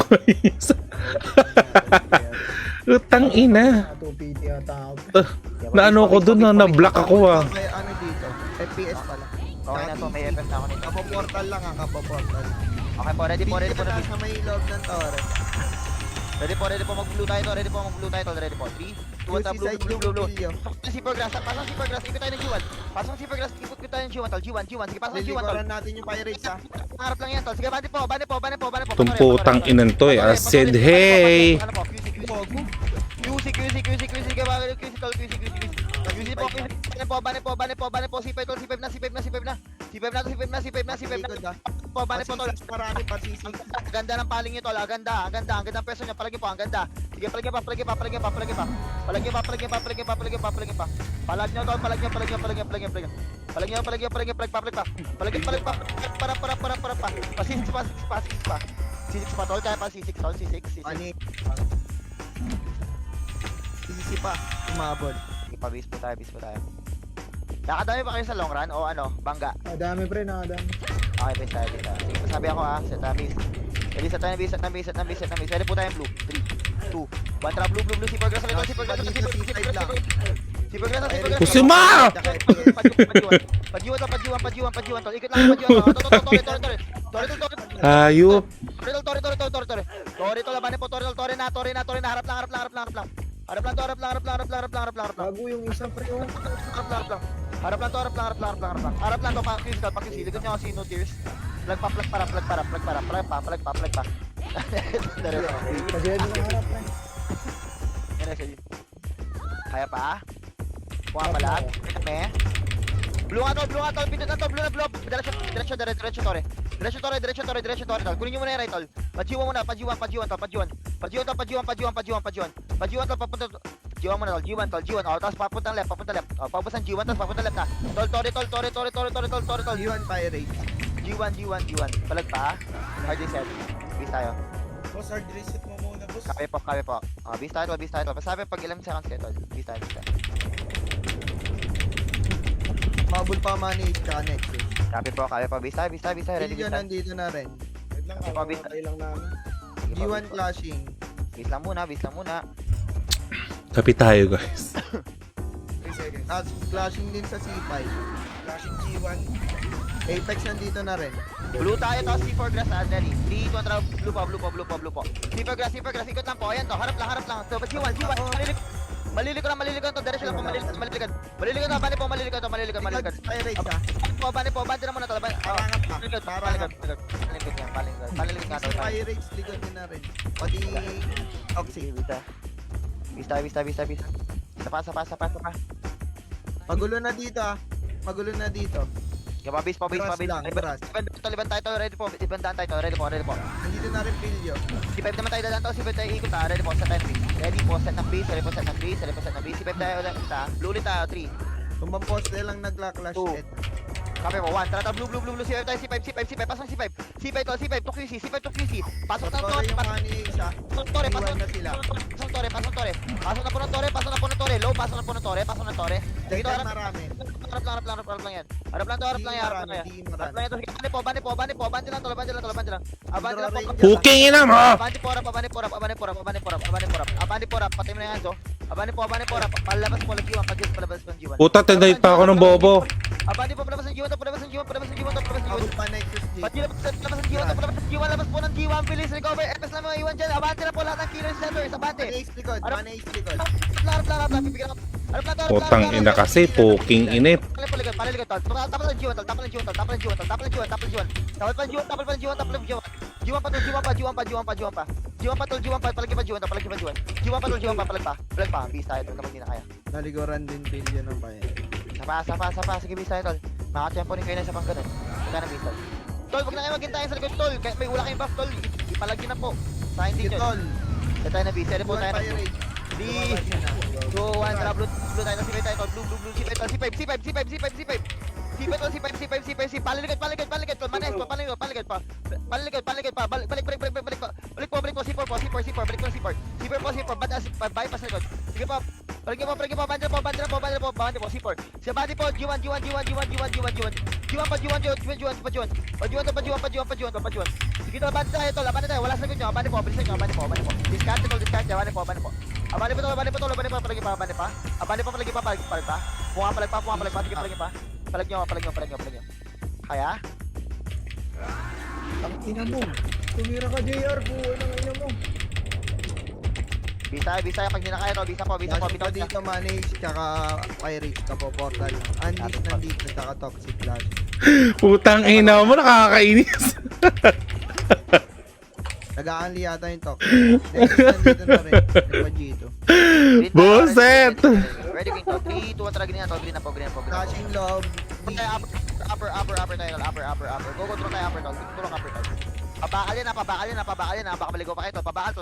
Utang ina. 2PT ata ako. Naano ko dun, na-block ako ah. May ano dito? FPS pala. Okay na to, may FF na ako nito. Kapo-portal lang kapo-portal. Okay po, ready po, Dito na sa may loob ng Torre. ready po, mag-blue tayo to, ready po, 3, 2, 1, Side yung blue. Pilyo. Pasang super grass, ikot tayo ng G1. ikot tayo ng G1, tol, G1, sige, pasang G1, tol. Lilikuran natin yung Pirates ha. Harap lang yan, tol. Sige, bane po. Tumputang inan to eh. I said, hey. Ano po, QC po. Bane po, C5 tol, C5 na. Likod ha. Bane po tol. Marami pa sisig. Ang ganda ng paling niyo tol, ang ganda ng peso niya, palagi po, ang ganda. Sige, palagyan pa. Palag niyo tol, palag pa. Para. Pasisik pa. Sisik pa tol, kaya pa sisik tol, sisik. Ani. Sisi pa. Umabol. Sige pa, bis po tayo. Nakadami pa kayo sa long run o ano, bangga? Nadami pre, nadami. Okay, bis tayo. Sige, sabi ako set na bis. Ready sa tayo, bis. Ready po tayo blue. 3, 2, 1, trap blue, super grass ulit, super grass. Kusima! Pajuan tol. Ikot lang Tore. Ayup. Tore tol, abane po, tore na, harap lang. Bago yung isa pre, oh. Harap lang to, pakisi. Likod niyo kasi no tears. Flag pa. Kasi yan yung harap pre. Kaya pa? Kuha pa lahat? Blue nga tol, pindot na to, blue. Diretso tore. Diretso tore tol. Kunin nyo muna yung right tol. Pajiwan muna, pajiwan tol. Pajiwan tol, papunta. G1 muna tol, G1. O, tapos papuntang left. O, paubos ang G1, tapos papuntang left na. Tore tol. G1 Pirates. G1. Palag pa. Hard reset. Bis tayo. Boss, hard reset mo muna, boss. Kape po. Bis tayo. Pasabi pag ilang seconds kayo tol. Bis tayo. Mabul pa manage ka Nexus. Kape po. Bis tayo. Ready, Pilyo bis tayo. nandito na rin. Wait lang, kakapatay lang namin. Sige po, G1 clashing. Bis lang muna. Kapit tayo guys. 3 seconds. Clashing din sa C5. Flashing G1. Apex nandito na rin. Blue tayo to, C4 grass na, ready. 3, 2, 1, blue po. C4 grass, ikot lang po, ayan to, harap lang. So, G1, Malilikod to, diretso lang po, malilikod. Malilikod na, bani po, malilikod. Likod, Pirates ha. Bani po, bandi na muna to. Parangat pa. Malilikod, Parangat. Malilikod nga Si to. Pirates, likod nyo na rin. Pati Oxy. Vista. Isa pa. Magulo na dito ha. Magulo na dito. Pabis. Brass lang, brass. Liban tayo, ready po. Ibandaan tayo, ready po. Nandito na rin Pilyo. Si Pep naman tayo dadaan to, si Pep tayo ikot ha, ready po, set ng base. Ready po, set ng base. Si Pep tayo ulit ha, blue ulit ha, 3. Tumamposte lang nagla-clash Two. it. Copy po, 1, tara, blue, si Pep tayo, si Pep, pasok si Pep. Si Pep to QC. Pasok na Totoo to, yung mga ni isa. Torre, Iwan na sila. Pasok na po ng Torre, low, pasok na po ng Torre. Dito, Dagdag marami. harap lang yan. Harap lang to. Di marami. Harap lang ito, sige, bandi po, bandi lang. Abandi lang po. Puking ina mo! Abandi po, patay mo na yan, so. Abandi po, palabas po, lagiwan, palabas po ng G1. Puta, tinay pa ako ng bobo. Abandi po, palabas ng G1. Abot pa Nexus G. Labas po ng G1, bilis, recover, FS na mga iwan dyan. Abandi na po lahat ng killers centers, abandi. Mana ace likod. Harap lang, pipigyan ako. Harap lang to, Putang ina kasi, puking init. Paliligod, tol. Tapos ng G1. Tapos G1 pa, palagi pa, palag pa, bis tayo tol, kapag di na kaya. Naliguran din Pilyo ng bayan. Sapa, sige bis tayo tol. Makachemponin kayo na sa pang ganun. Wala na bis tol. Tol, wag na kayo maghintay sa likod tol, kahit may wala kayong buff tol, ipalagin na po. Sa hindi nyo. Tol. Sa tayo na bis, ready po tayo na. Pirates. 3, 2, 1, tara, blue tayo na, sipay tayo tol, blue, si Pipe, paliligod, paligod pa, balik po, C4, bypass na likod, sige po, balik po, bandera po, C4, si body po, G1, sige tol, abante tayo, wala sa likod nyo, abante po, discard, abante po, Abante pa, palagi pa. Punga palag pa, sige palag pa. Palag nyo. Kaya? Ang ina mo. Tumira ka, JR po. Anong ina mo? Bisa, pag hindi na kaya to, bisa po, Nasa bitaw pa dito Manage, tsaka Pirates, kapo portal. Unleash nandito, tsaka Toxic Flash. Putang ina mo, nakakainis. Nag-a-unli yata yung Toxic. Next nandito na rin. Nagpa-G2. Buset! Ready, King to. 3, 2, 1, tara, green na to, green na po. Flashing love. Upper tayo, upper. Go, through tayo, upper tol. Pabakal yan, baka maligo pa kayo to. Pabakal.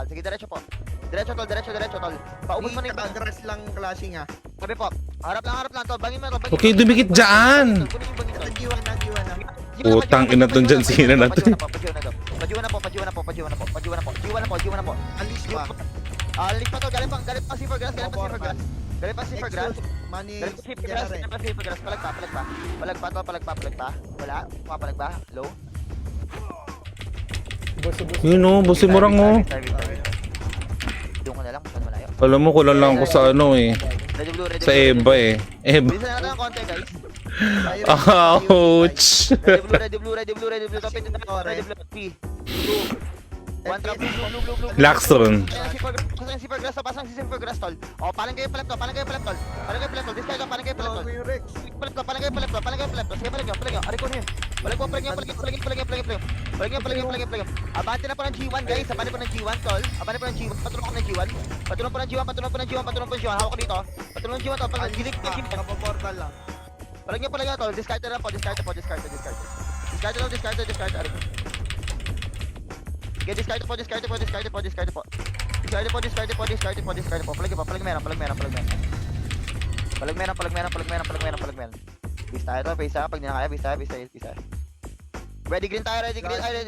Sige, diretso po. Diretso tol. Paubos mo na yung Grass lang clashing ha. sabi po. Harap lang to, bangin mo to. Okay, dumikit dyan. Kunin yung bangin tol. G1 na. Putang ina to dyan, sino na to? Pajuan na po. Unleash pa. Link pa to, galing pa Silver Grass. Galing pa Silver Grass. Manage. Palag pa. Wala. Papalag ba? Low. Yun o, busi mo lang o. Doon ko na lang, masyadong malayo. Alam mo, kulang lang ako sa ano eh. Ready blue. Sa Eva eh. Eva. Bilisan natin ang konti guys. Ouch! Ready blue. Kapit na tayo. Ready blue. 3, 2, 1, trap. Blue. Laxron. Kasi Silver Grass, pasang si Silver Grass tol. O, palang kayo palap tol. Discard ka, palang kayo palap tol. Yung Rex. Palang kayo palap tol. Sige, palang nyo. Ari ko nyo. Palang nyo. Abante na po ng G1 guys. Abante po ng G1 tol. Patulong po ng G1. Hawak ko dito. Patulong ng G1 tol. Gilig. Kapo portal lang. Palang nyo tol. Discard na po. Discard. Ari ko. Okay, discard po. Palag meron. Base tayo to, base tayo. Pag di na kaya, base tayo. Ready green tayo, ready blue. Ready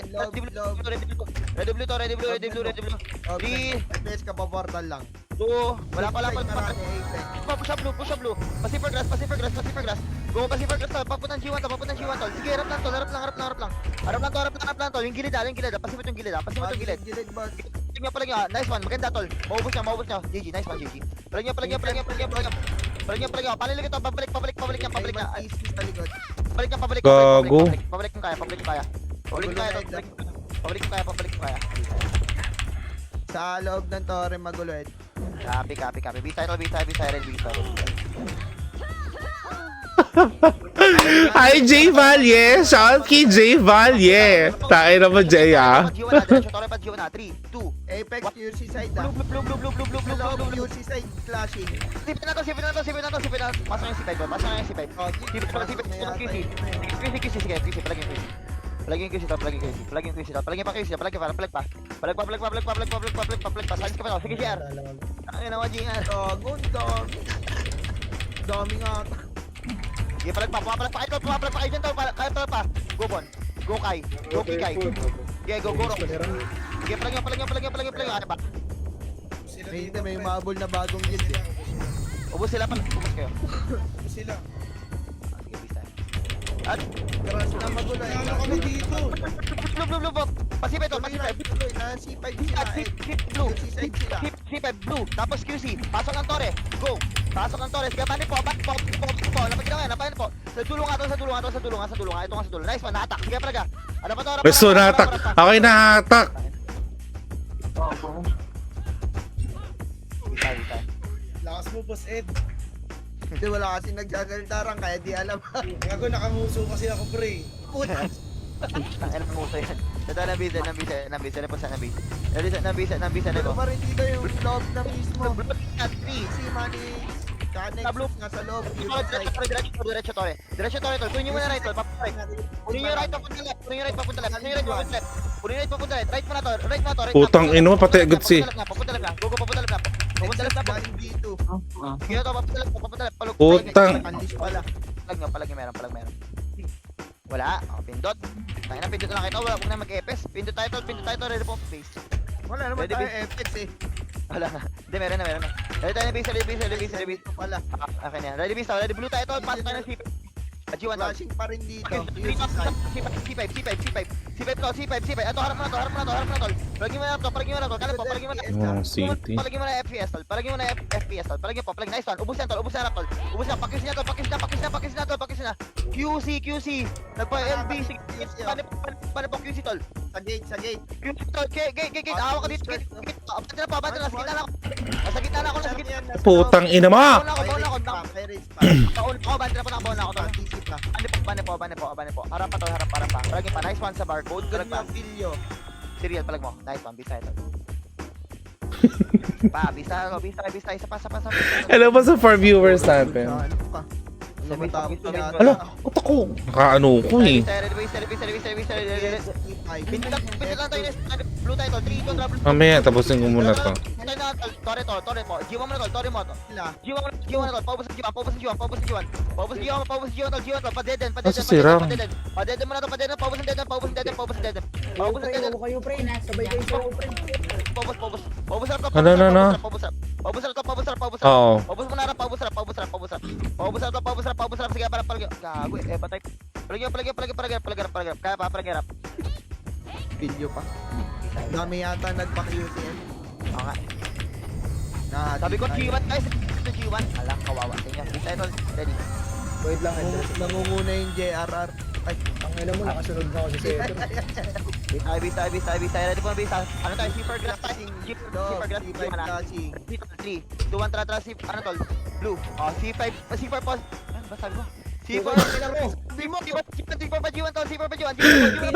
blue. 3, FPS kapo portal lang. 2, wala pa. Marami Apex. Push up blue. Pacific grass. Go Pacific grass tol. Papuntan G1 tol. Sige, harap lang tol. Yung gilid. Pacific yung gilid. Gilid boss. Palag nyo. Nice one. Maganda tol. Maubos nyo. GG, nice one, GG. Palag nyo. Palilig ito. Pabalik na. May isis sa likod. Pabalik Gago. Pabalik kung kaya. Sa loob ng Torre Magulo. Copy. Be title, be title. Hi, J Valye! Shout kay J Valye! Tayo naman, Jay, ah. Diretso Torre pa G1 na. 3, 2, Apex, UC side ah. blue. Sa loob, UC side, flashing. Sipin na to. Pasok yung C5 ba? Oh, Sipin na QC. QC, sige, QC, palagin QC. Palagin QC. Palagin pa QC, palag pa. Salis ka pa to. Sige, CR. Ang ina mo, GR. Gundong. Dami nga. Sige, palag pa kayo dyan to. Kaya palag pa. Go Bon. Go Kai. Go Kikay. Sige, go Rock. Sige, palagin. Ano ba? May mabol na bagong guild eh. Ubus sila, ubus kayo. Sila. Sige, bisa. At, Karas na magulo eh. Ano kami dito? blue. Pasipay to. Tuloy na C5 sila eh. Blue. UC side sila. C5 blue. Tapos QC. Pasok ng Torre. Go. Pasok ng Torre. Sige, panin po. Napag ginawa yan. Napanin po. Sa dulo nga. Ito nga sa dulo. Nice one. Na-attack. Sige, palaga. Ano pa to? Pwesto na atak. Okay na atak. Bisa. Lakas mo, Boss Ed. Hindi wala kasi nagsasalitaran kaya di alam. Gago, nakamuso kasi ako, pre. Putas. Ang mo sa yan. Ito nabisa. Repo sa nabisa. Pero pa rin dito yung loob na mismo. At 3. Si Manny Canex nga sa loob. UC side. Diretso Torre. Kunin nyo muna right, tol. Kunin nyo right, papunta left. Right mo na to. Putang ino, pati agad si. Papunta left na. Go, papunta left na. Papunta left na po. Galing dito. Sige na to, papunta left. Putang. Unleash pala. Palag meron. Wala. Pindot. Tayo na, pindot lang kita. Huwag na mag-epes. Pindot tayo, ready po. Base. Wala naman Pwede tayo ba? Apex eh. Wala na. Hindi, meron na. Ready tayo na base. Ito pala. Okay na. Ready base. Ready blue tayo. Pasok tayo ng C5. G1 tol. Flashing pa rin dito. Okay, UC side. C5. Ito, harap mo na tol. Palagin mo na to. Kala po, palagin mo na. Oh, city. Palagin mo na FPS tol. Palagin po. Nice one. Ubus yan, harap tol. Ubus na. Pakis na. QC. Nagpa-LB. Paano po QC tol? Sa gate. QC tol. Gate. Awa ka dito. Abante na. Nasa gitna na ako. Putang ina mo! Baon ako. Bante na po. Nakabaon ako tol. Bane po. Harap pa. Palagin pa. Nice one sa barcode. Palag pa. Serial, palag mo. Nice one. Bisa ito. Bisa. Isa pa. Ano ba sa 4 viewers natin? Ano pa? Ala, utak ko. Nakaano ko eh. Pindot lang tayo. Blue tayo to. 3, 2, drop. Mamaya, tapusin ko muna to. Torre po. G1 mo na tol. Torre mo to. G1 na tol. Paubos ng G1 tol. Padeden. Asa sirang? Padeden mo na to. Paubos ng Deden. Kayo, pre. Sabay kayo sa pre. Paubos na to. Ano? Oo. Paubos mo na rap. Paubos rap. Sige, para gago. Patay. Palagyan. Kaya pa, palagyan rap. Video pa. Dami yata nagpa-QCM. Oo nga. Na Sabi ko G1 guys. Ito G1. Alang kawawa. Tingnan. Bisa ito. Ready. Wait lang, Andres. Nangunguna yung JRR. Ay, Ang ina mo, nakasunod na ako sa setter. Bisa. Ready po, bisa. Ano tayo? Super glass tayo. Super glass. C5 G1 na. flashing. 3, 2, 1, tara, ano tol? Blue. C5 po. Ano ba sabi ko? C4 pa G1 tol, C4 pa G1.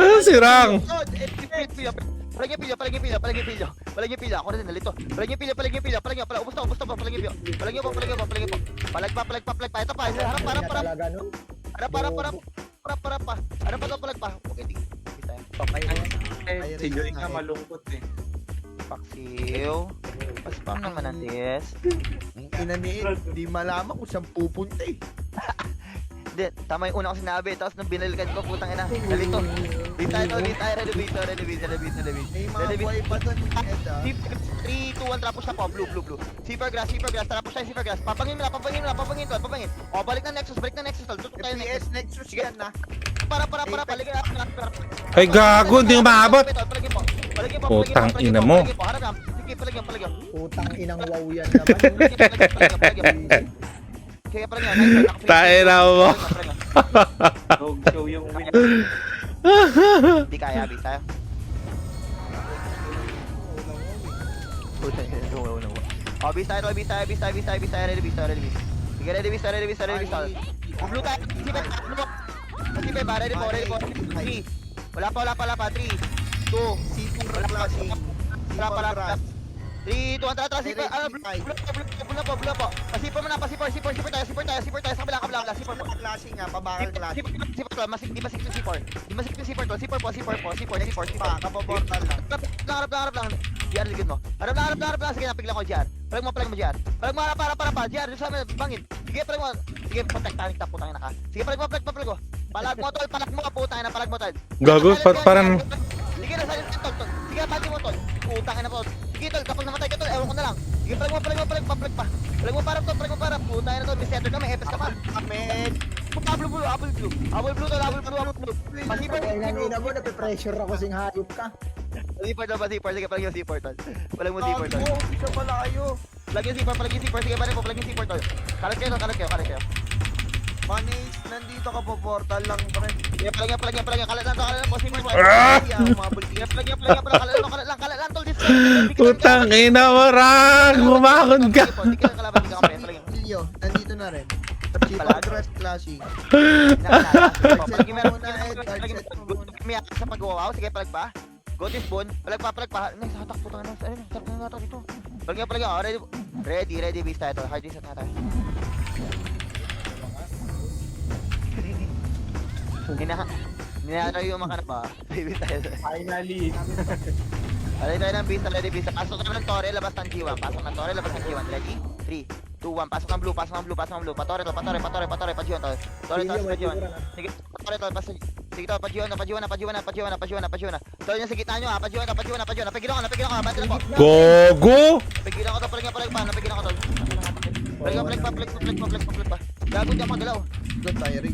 Ah, sirang! Palagyan pilyo. Ako na din nalito. Palagyan pilyo. Ubus na, palagyan pilyo. Palagyan po. Palag pa. Ito pa. Harap. Talaga, no? Harap pa. Ano pa to, palag pa. Okay, di. Bisa yan. Si Joy nga malungkot eh. Paksiw. Paspam naman ang TS. Inaniin, di malaman kung saan pupunta eh. Hindi, tama yung una ko sinabi. Tapos nung binalikan ko, putang ina. Nalito. Di tayo. Ready. May mga buhay pa doon. Ed ah. 3, 2, 1, tapos na po. Blue. Super grass. Tapos tayo super grass. Papangin mo na. Papangin. O, balik na Nexus. Tol. Tutok tayo FPS Nexus. Nexus yan ah. Para. Balik na. Ay, gago, hindi ko maabot. Palagyan po. Putang ina mo. Harap. Sige, palagyan. Putang inang wow yan naman. Palagyan. Kaya palagyan. Nice. Tayo na mo. Dog show yung win. Hindi kaya, bisa. Oh, beast tayo, beast tayo, beast tayo, beast tayo, beast tayo, ready, beast tayo, ready, beast. Sige, ready, beast tayo, ready, beast tayo, ready, beast tayo. Blue tayo, sipay, blue. Sipay ba, ready po, ready po. 3. Wala pa, 3, 2, Sipong wala pa, clashing. wala pa, wala pa. 3, 2, 1, tara, tara, sipay. Ready, Blue po. Pasipay mo na, pasipay tayo, sa kabila, sipay po. Clashing nga, pabakal clashing. Sipay to, di masikip yung sipay. Di masikip yung sipay to, sipay po. Pa, kapoportal lang. Harap lang. JR, ligid mo. Harap lang. Sige, napigla ko, JR. Palag mo, JR. Palag mo, para. JR, doon sa amin, bangin. Sige, palag mo. Sige, protectanik ta, putangin na ka. Sige, palag mo. Palag mo, tol. Putangin na, palag mo, tol. Gago, parang... Sige na, salin, tol. Sige, pati mo, tol. Putangin na po. Sige, tol, kapag namatay ka, tol, ewan ko na lang. Sige, palag mo, palag pa. Palag mo, para. Putangin na, tol. May setter ka, may FS ka pa. Amen. Apple blue, tol. Pasipar, Ina mo, nape-pressure ako sing hayop ka. Zipper. Sige, palag yung zipper, tol. Palag mo, zipper, tol. Isa pala kayo. Palag yung zipper. Sige, palag yung zipper, tol. Kalat kayo. Manis, nandito ka po portal lang pre. Sige, palag yan. Kalat lang po, zipper, tol. Sige, kalat lang, tol. Putang ina mo, Rag! Bumakon ka! Hindi ka kalaban, hindi ka kape. Palag yan. Ilyo, nandito na rin. Sipong Palag. dress clashing. Palag yung meron. May akas sa pag-wow. Sige, palag pa. Go to spawn. Palag pa. Ay, satak po tayo. Ayun, sarap na natin dito. Palag yan. Oh, ready, beast tayo, tol. Hard reset na tayo. Ninatayo yung makana pa. Baby tayo. Finally. Alay tayo ng beast, Pasok tayo ng Torre, labas ng G1. Ready? 3, 2, 1. Pasok ng blue. Patore, pa G1 tol. Torre, pa G1. Sige, Torre, tol. Sige, tol, pa G1 na. Tol, yung sa gitna nyo, pa G1. Napigilan ko, bandila ko. Gogo! Napigilan ko, tol. Napigilan ko, tol. Palag pa. Gago dyan mo, dalaw. Good tayo rin.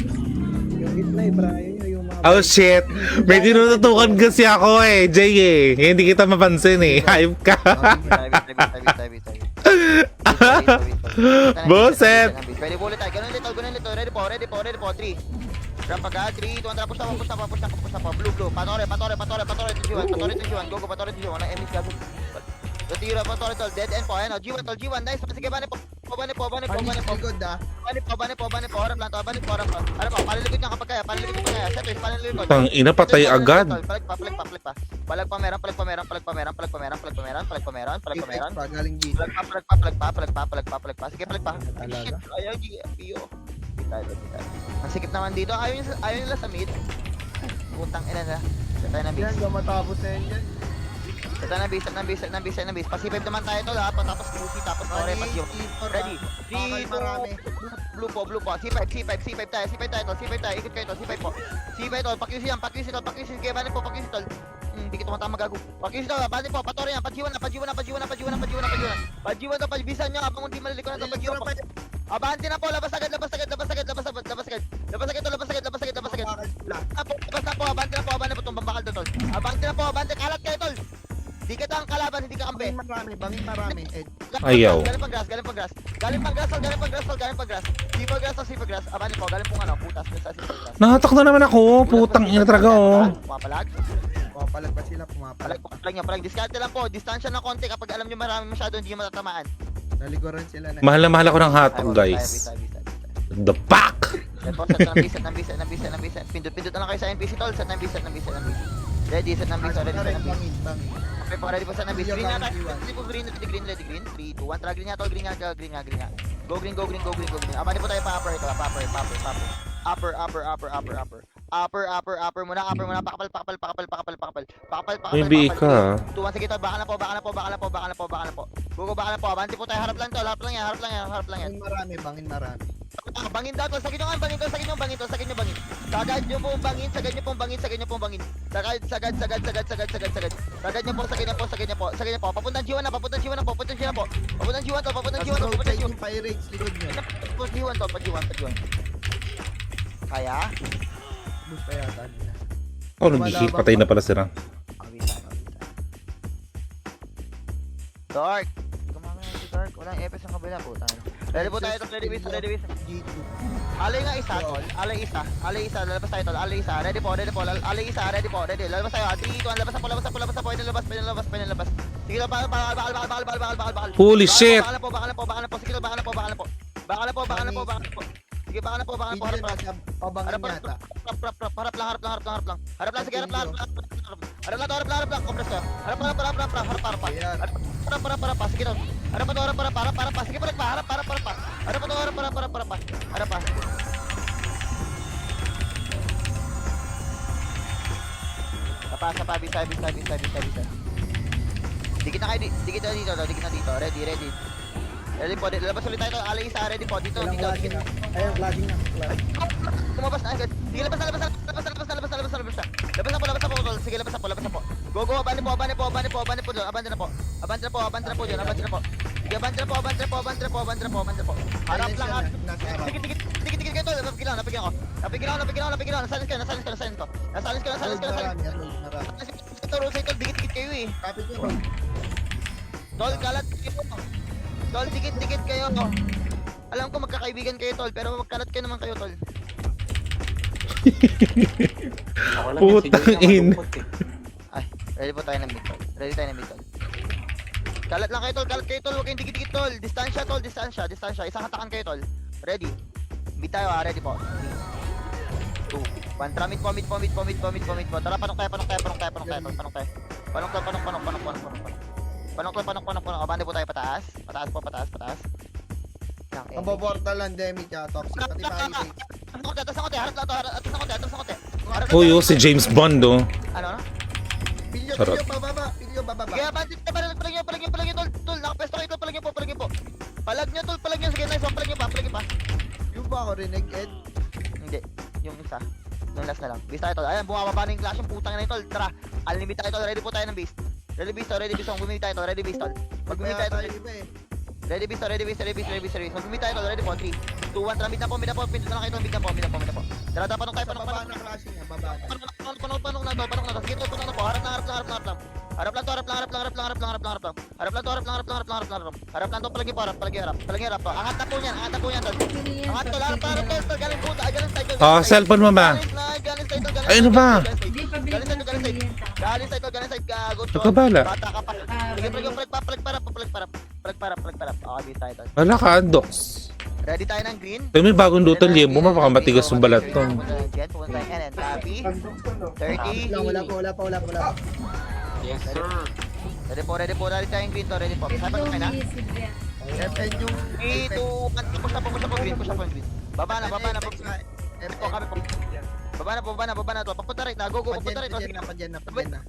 Yung gitna Brian, yung mga... Oh shit! May tinututukan kasi ako Jay Hindi kita mapansin Hype ka. Boset! Pwede ulit tayo. Ganun ulit, tol. Ready po. 3. Ramp agad. 3, 2, 1. Push na po. Blue. Patore. Tujuan. Go. Patore. Tujuan. Ang emis gago. Tira po, tol. Dead end po. Ayan, G1, tol. G1. Nice. Sige, bane po. Manis, likod ah. Bane po. Harap lang. Harap po. Palilikod niya kapag kaya. Setter, palilikod. Tang ina, patay agad. Palag pa. Palag pa meron. Effect pa, galing dito. Palag pa. Sige, palag pa. Talaga? Shit, ayaw, GPO. Ang sikip naman dito. Ayaw nila sa mid. Putang ina na. Sa tayo ng Yan, base. matapos na yan. Sa tayo ng base. Pasipip naman tayo tol ha. Tapos Lucy, tapos Torre, pag yung. Ready? 3, 2, blue po. C5 tayo. Ikot kayo tol. C5 po. C5 tol. Pakyusi tol. Kaya bani po, pakyusi tol. Hindi kita matama gago. Pakyusi tol. Bani po. Patore yan. Pajiwan na. Pajiwan to. Pajibisan nyo. Abang hindi maliliko na to. Pajiwan po. Abante na po. Labas agad. Labas agad tol. Labas na po. Abante na po. Tumbang bakal to tol. Abante na po. Kalat kayo tol. Di ka tang kalaban, hindi ka kampe. Bangin marami. Ayaw. Galing pang grass. Sipag grass. Abani po, galing pong putas sa sipag grass. Nakatak na naman ako. Putang ina talaga Pumapalag. Pumapalag pa sila, pumapalag. Palag. Diskarte lang po. Distansya ng konti kapag alam nyo marami masyado, hindi nyo matatamaan. Naliguran sila na. Mahal na mahal ako ng hotdog guys. The pack! Set ng bisa. Pindot na lang kayo sa NPC tol. Set ng bisa. Ready, set ng bisa. Bangin. Okay po, ready po sa nabis. Green na tayo. Green. 3, 2, 1. Tara, green nga tol. Green nga. Go green. Abani po tayo pa upper ito. Upper muna. Pakapal. May BI ka. Tuwan, sige tol. Baka na po. Go, baka na po. Abante po tayo. Harap lang tol. Harap lang yan. Bangin marami. Bangin daw tol. Sagad nyo bangin. Sagad nyo pong bangin. Sagad nyo pong bangin. Sagad nyo po. Papuntang G1 na po. Roadside yung pirates, likod nyo. G1. Kaya? Boost pa yata nila. Nag-hit. Patay na pala sila. Dark. Kumama na si Dark. Walang FS ang kabila po. Ready po tayo. Ready bis. G2. Alay nga isa, tol. Alay isa. Lalabas tayo, tol. Alay isa. Ready po. Alay isa. Ready po. Lalabas tayo. 3, 2, 1. Labas na po. Pwede labas. Sige lang, bakal. Holy shit! Bakal na po. Sige lang, bakal na po. Sige, bakal na po. Hindi Harap yun, lang. nasa pabangin yata. Harap lang. Sige, harap lang. Harap lang. Kompres ka. Harap. Ayan. Harap. Sige lang. Harap. Sige, balik pa. Harap. Harap. Sapa. Bisa. Dikit na kayo dito. Ready. Ready po. Lalabas ulit tayo. Alay isa. Ready po. Dito. Flashing na. Ayun, flashing na. Lumabas na agad. Sige, labas na. Labas na po, tol. Sige, labas na po. Go. Abante po dyan. Abante na po dyan. Sige, abante na po. Harap lang. Nasa harap. Dikit kayo, tol. Napigilan. Nasalis ko. Rotate, tol. Dikit kayo eh. Kapit nyo. Tol, kalat kayo. Tol, dikit kayo. Alam ko magkakaibigan kayo, tol. Pero magkalat kayo naman kayo, tol. Ako lang Putang yung ina. malungkot eh. Ready po tayo ng mid, tol. Kalat lang kayo, tol. Huwag kayong dikit, tol. Distansya. Isang hatakan kayo, tol. Ready. Mid tayo, ha. Ready po. 3, 2, 1. Tara, mid po. Tara, panok tayo. Panok. Abante po tayo, pataas. Ang portal lang, Demi, tsaka toxic. Pati pa Atas ng konti. Harap lang to. Atas ng konti. Uy, si James Bond, oh. Ano? Pilyo, Sarap. bababa. Sige, abante. Palag nyo, tol. Nakapesto kayo, tol. Palag nyo po. Palag nyo. Sige, nice one. Palag nyo pa. Yung ba ako rinig, Ed? Hindi. Yung isa. Yung last na lang. Beast tayo, tol. Ayan, bumababa na yung clash. Yung putang na yun, tol. Tara. Unlimited tayo, tol. Ready po tayo ng beast. Ready beast, tol. Bumili tayo, tol. Ready beast, tol. Magbumili tayo, tol. Iba eh. Ready beast, tol. Magbumili tayo, tol. Ready po. 3, 2, 1. Tara, mid na po. Pinto na kayo, tol. Mid na po. Tara, panong kayo. Baba na clashing na, baba na. Panong na, tol. Sige, tol. Panong na po. Harap lang. Harap lang to. Palagi, harap. Angat na po niyan, tol. Angat, tol. Harap, tol. Galing puta. Galing side, tol. Ah, cellphone mo ba? Galing side, tol. Ay, ano ba? Galing side, gago, tol. Pagkabala. Bata ka pa. Sige, palag para. Okay, tayo, tol. Wala ka, Dox. Ready tayo ng green? Ito may bagong Dota Liebo, mapakamatigas yung balat to. Pupunta tayo NN. Copy. 30. Wala pa. Yes, sir. Ready po. Ready tayong green to. Ready po. Saan pa kayo na? FN yung... 3, 2, 1. Push na po green. Baba na. Baba na po. Baba na to. Papunta right na. Go. Papunta right. Sige. Padyan na.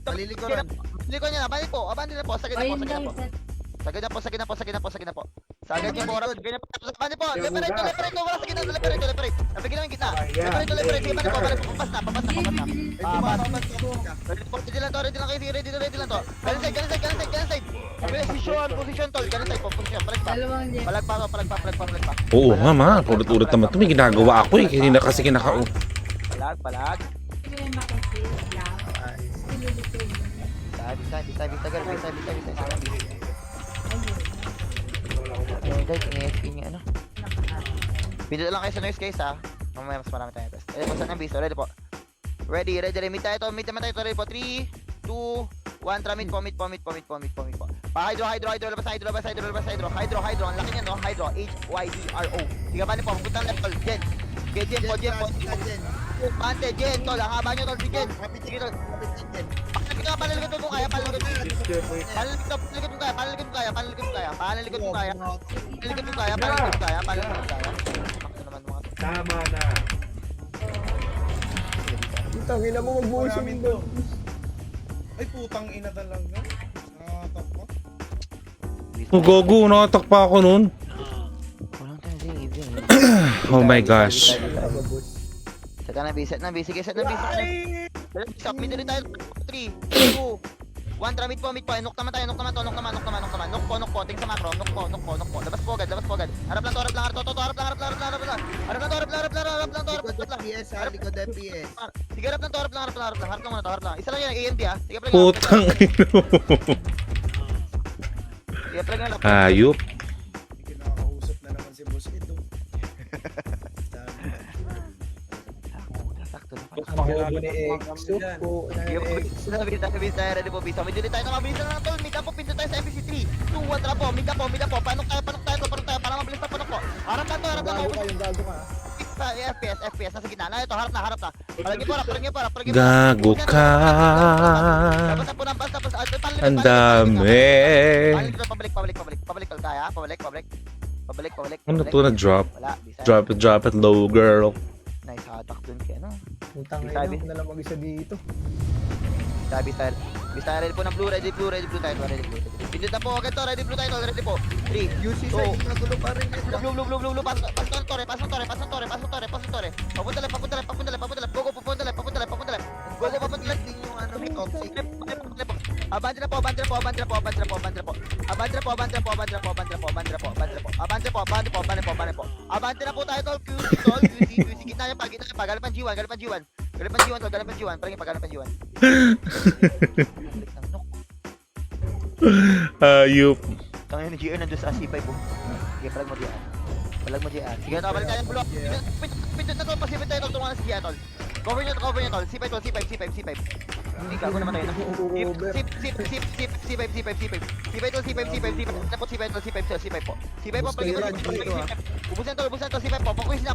Palilikuran. Liko niya. Abandi na po. Sagad na po. Sagad na po. Sagad niyo po. Abandi po. Leperate. Wala sagad na. Leperate. Nabigyan namin gitna. Leperate. Sige, papas na. Ready lang kayo. Ready lang to. Galing side. Position, tol. Galing side po. Position. Palag pa. Oo nga, ma. Ulit-ulit naman ito. May ginagawa ako eh. Kanina kasi kinakao. Palag. Bisa. Guys, ini ano? Video lang kayo sa noise guys ha. Mamaya mas marami tayong test. Ready po sa ng base. Ready po. Ready. Meet tayo. Meet naman tayo. Ready po. 3, 2, 1. Tara, meet po. Pa-hydro. Labas hydro. Hydro. Ang laki niya, no? Hydro. H-Y-D-R-O. Sige, bali po. Pupunta ng level. Jen po. Pante, Jen, tol. Ang haba nyo, tol. Si Jen. Sige, tol. Panalikod mo kaya. Panalikod mo kaya. Tama na. Putang ina mo, magbuhos yung mundo. Ay, putang ina talaga. Nakakap ko. Gogo, nakatak pa ako nun. Walang tayo sa evening. Oh my gosh. Set na base. Set na base. Submit rin tayo. 3, 2, 1. Tara, meet po. Knock naman tayo. Knock naman. Knock po. Ting sa macro. Knock po. Labas po agad. Harap lang to. Harap lang. FPS ha, likod FPS. Sige, harap lang to. Harap lang. Isa lang yan. AMD ha. Sige, plug Putang ino. Sige, plug lang. Ayop. Kinakausap na naman si Boss Ito. Sakto lang. Ang bobo ni Exo po. Ready po, bisa. May dili tayo na mabilis na lang tol. Mid po, pinto tayo sa MPC3. 2, 1, trap po. Mid po. Panok tayo. Para mabilis na panok po. Harap na to. Gago ka. FPS. Nasa gitna. Na ito, harap na. Palagi po. Gago ka. Tapos na po ng bus. Tapos, Ang dami. Pabalik tol kaya. Pabalik. Ano to na drop? Wala, bisa. Drop it low, girl. Nice hatak dun kaya no. Putang Sabi. ina, na lang mag-isa dito. Sabi style. Bista ready po ng blue, ready blue tayo, ready blue. Pindot na po, okay to, ready blue tayo, ready po. 3, UC 2, side, nagulo pa rin ito. blue, pas ng tore. Papunta left. Go, papunta left. Din yung ano, toxic. Abandra po. Abandra po. Abandra na po tayo tol, QC. Gitna pa. Galap ang G1. Parang ipaggalap ang G1. Ayup. Tangin ni GR nandun sa C5 po. Sige, palag mo GR. Sige, balik tayo ng bulok. Pindot na to, pasipit tayo tol, tungan na si GR tol. Cover nyo tol. C5 tol, C5. Hindi, gago naman tayo. C5 po. Ubusin tol, C5 po. Pakuisi na.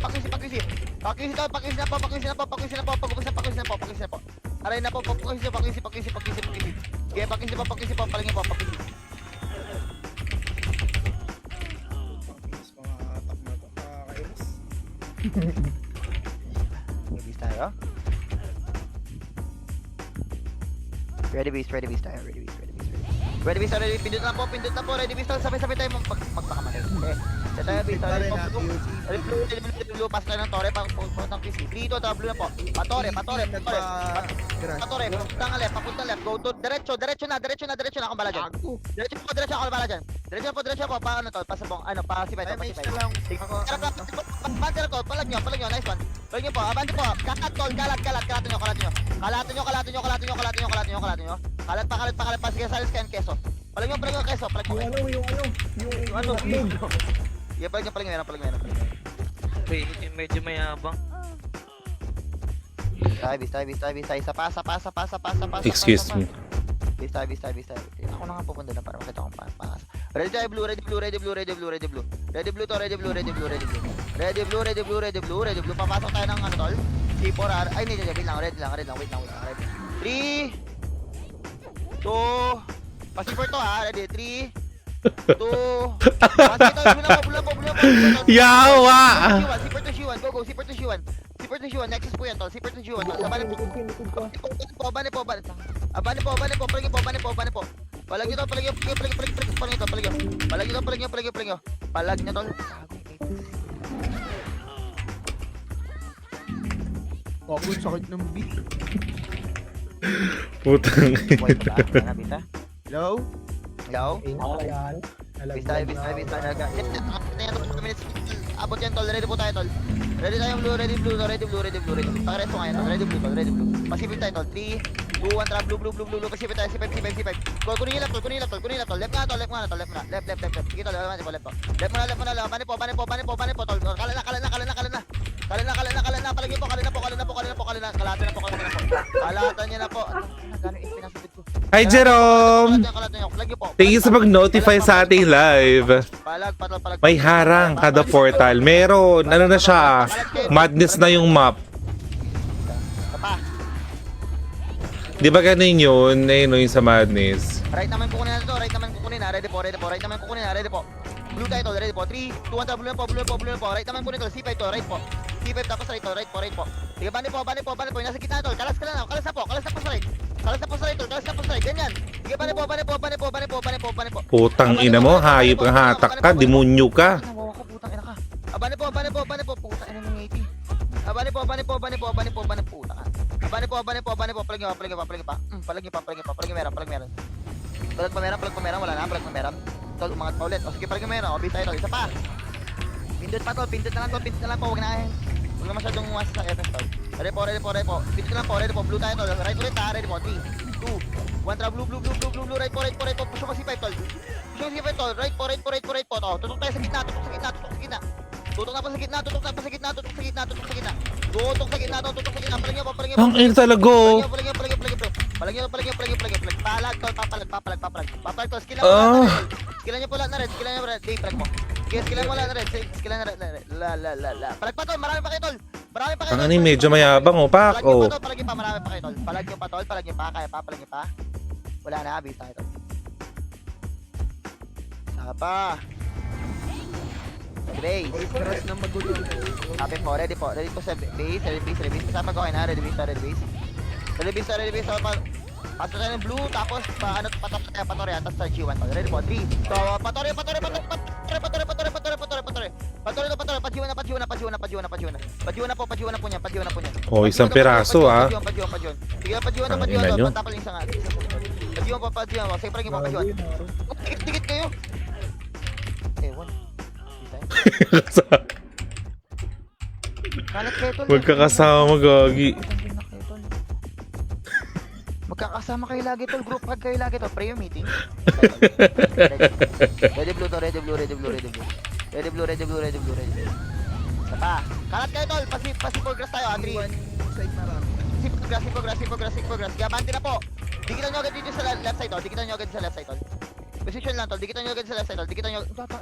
Aray na po, pakuisi. Sige, pakuisi po, palingin po. Mga atak na to. Kakainis. Ready tayo. Ready beast tayo. Pindot na po. Ready beast tayo. Sabay-sabay tayo magpakamatay. Okay. Tayo beast tayo. Blue, pass tayo ng tore. Papuntang PC. 3, 2, blue na po. Patore. Papunta left. Go to diretso na. Akong bala dyan. Diretso ako bala dyan. Diretso po. Paano to? Pasabong, pasipay. Mage na lang. Banter ko, palag nyo, nice one. Palag nyo po, abante po, kalat tol, kalat nyo. Kalat pa, sige, salis kayo keso. Palag nyo, keso, palag nyo. Yung ano? Yeah, palag nyo, meron. Medyo mayabang. Tayo, isa pa. Excuse me. Bis tayo. Ako na nga pupunta na para makita akong pakas. Ready tayo, blue. Ready blue to, ready blue. Papasok tayo ng ano tol? C4R. Ay, hindi, wait lang. Wait lang. 3, 2, pasiport to ha. Ready, 3, 2, 1. Blue po. Yawa! C4 to G1. Go. C4 to G1. Nexus po yan tol. C4 to G1. Abane po. Palagi to. Palag nyo. Palag nyo tol. Ako, sakit ng beat. Putang. Bita. Hello? Ayan. Bista. Abot yan tol. Ready po tayo tol. Ready tayo blue. Pakares po ngayon. Ready blue. Pasipit tayo tol. 3, 2, 1, trap blue. Pasipit tayo. C5. Kunin yung left tol. Left nga na. Left. Sige tol. Left po. Left mo na. Bane po tol. Kala na. Palagi po. Kalatan nyo na po. Gano'ng HP ng sipit ko. Hi, Jerome! Kalatan nyo. Palagi po. Thank you sa pag-notify sa ating live. Palag. May harang kada portal. Meron. Ano na siya? Madness na yung map. Pa. Di ba ganun yun? Ayun yung sa madness. Right naman kukunin na ito. Ready po. Right naman kukunin na. Ready po. Blue tayo tol. Ready po. 3, 2, 1, blue na po. Right naman kunin tol. C5 to. Right po. C5 tapos right po. Sige, bane po. Nasa gitna tol. Kalas na po sa right. Ganyan. Sige, bane po. Putang ina mo, hayop ka, hatak ka, demonyo ka. Nawawa ko, putang ina ka. Bane po. Putang ina ng 80. Bane po. Putang. Bane po. Palag nyo pa. Palag nyo meron. Palag pa meron. Wala na. Palag pa meron. Tol, umangat pa ulit. O sige, palag nyo meron. O, bis tayo tol. Isa pa. Pindot na lang po. Huwag na masyadong umas sa FF tol. Ready po. Pindot na lang po. Ready po. Blue tayo tol. Right ulit ha. Ready po. 3, 2, 1, blue. Right po. Push mo si 5 tol. Right po. Tutok tayo sa gitna. Tutok na pa sa gitna, tutok na pa sa gitna, tutok sa gitna, tutok sa gitna. Tutok sa gitna, tutok sa gitna. Palagyan pa, palagyan pa. Ang ina talaga, oh. Palagyan, palag, tol, papalag, tol. Skillan Ah. niyo po lahat na red, skillan niyo po lahat. Day, frag mo. Sige, skillan mo lahat na red, skillan na red. La. Palag pa, tol, marami pa kayo, tol. Marami pa kayo. Ang ano, medyo mayabang, oh, pak, Palag niyo oh. pa, tol, palag niyo pa, marami pa kayo, tol. Palag niyo pa, tol, palag niyo pa, kaya pa, palag niyo pa. Wala na, abis tayo, tol. Saka pa. Base. Crush na magulo. Copy po, ready po sa base, ready base. Kasama ko kayo na, ready base. Pasok tayo ng blue, tapos patorya, tapos sa G1 to. Ready po, 3. So, patorya. Pajiwan na po niya. Oh, isang piraso, ah. Pajiwan. Sige, pajiwan Ang ina nyo. na, tapos isa nga. Pajiwan po. Sige, parang yung pajiwan. Dikit kayo. Ewan. Kalat kayo, tol. Magkakasama, gagi. Magkakasama kayo lagi, tol. Group hug kayo lagi, tol. Prayer meeting. Ready blue to, ready blue. Isa pa. Kalat kayo, tol. Pasipol grass tayo, agree. One side marami. Sipol grass. Gabanti na po. Dikitan nyo agad dito sa left side, tol. Position lang, tol. Dikitan nyo agad sa left side, tol. Tatang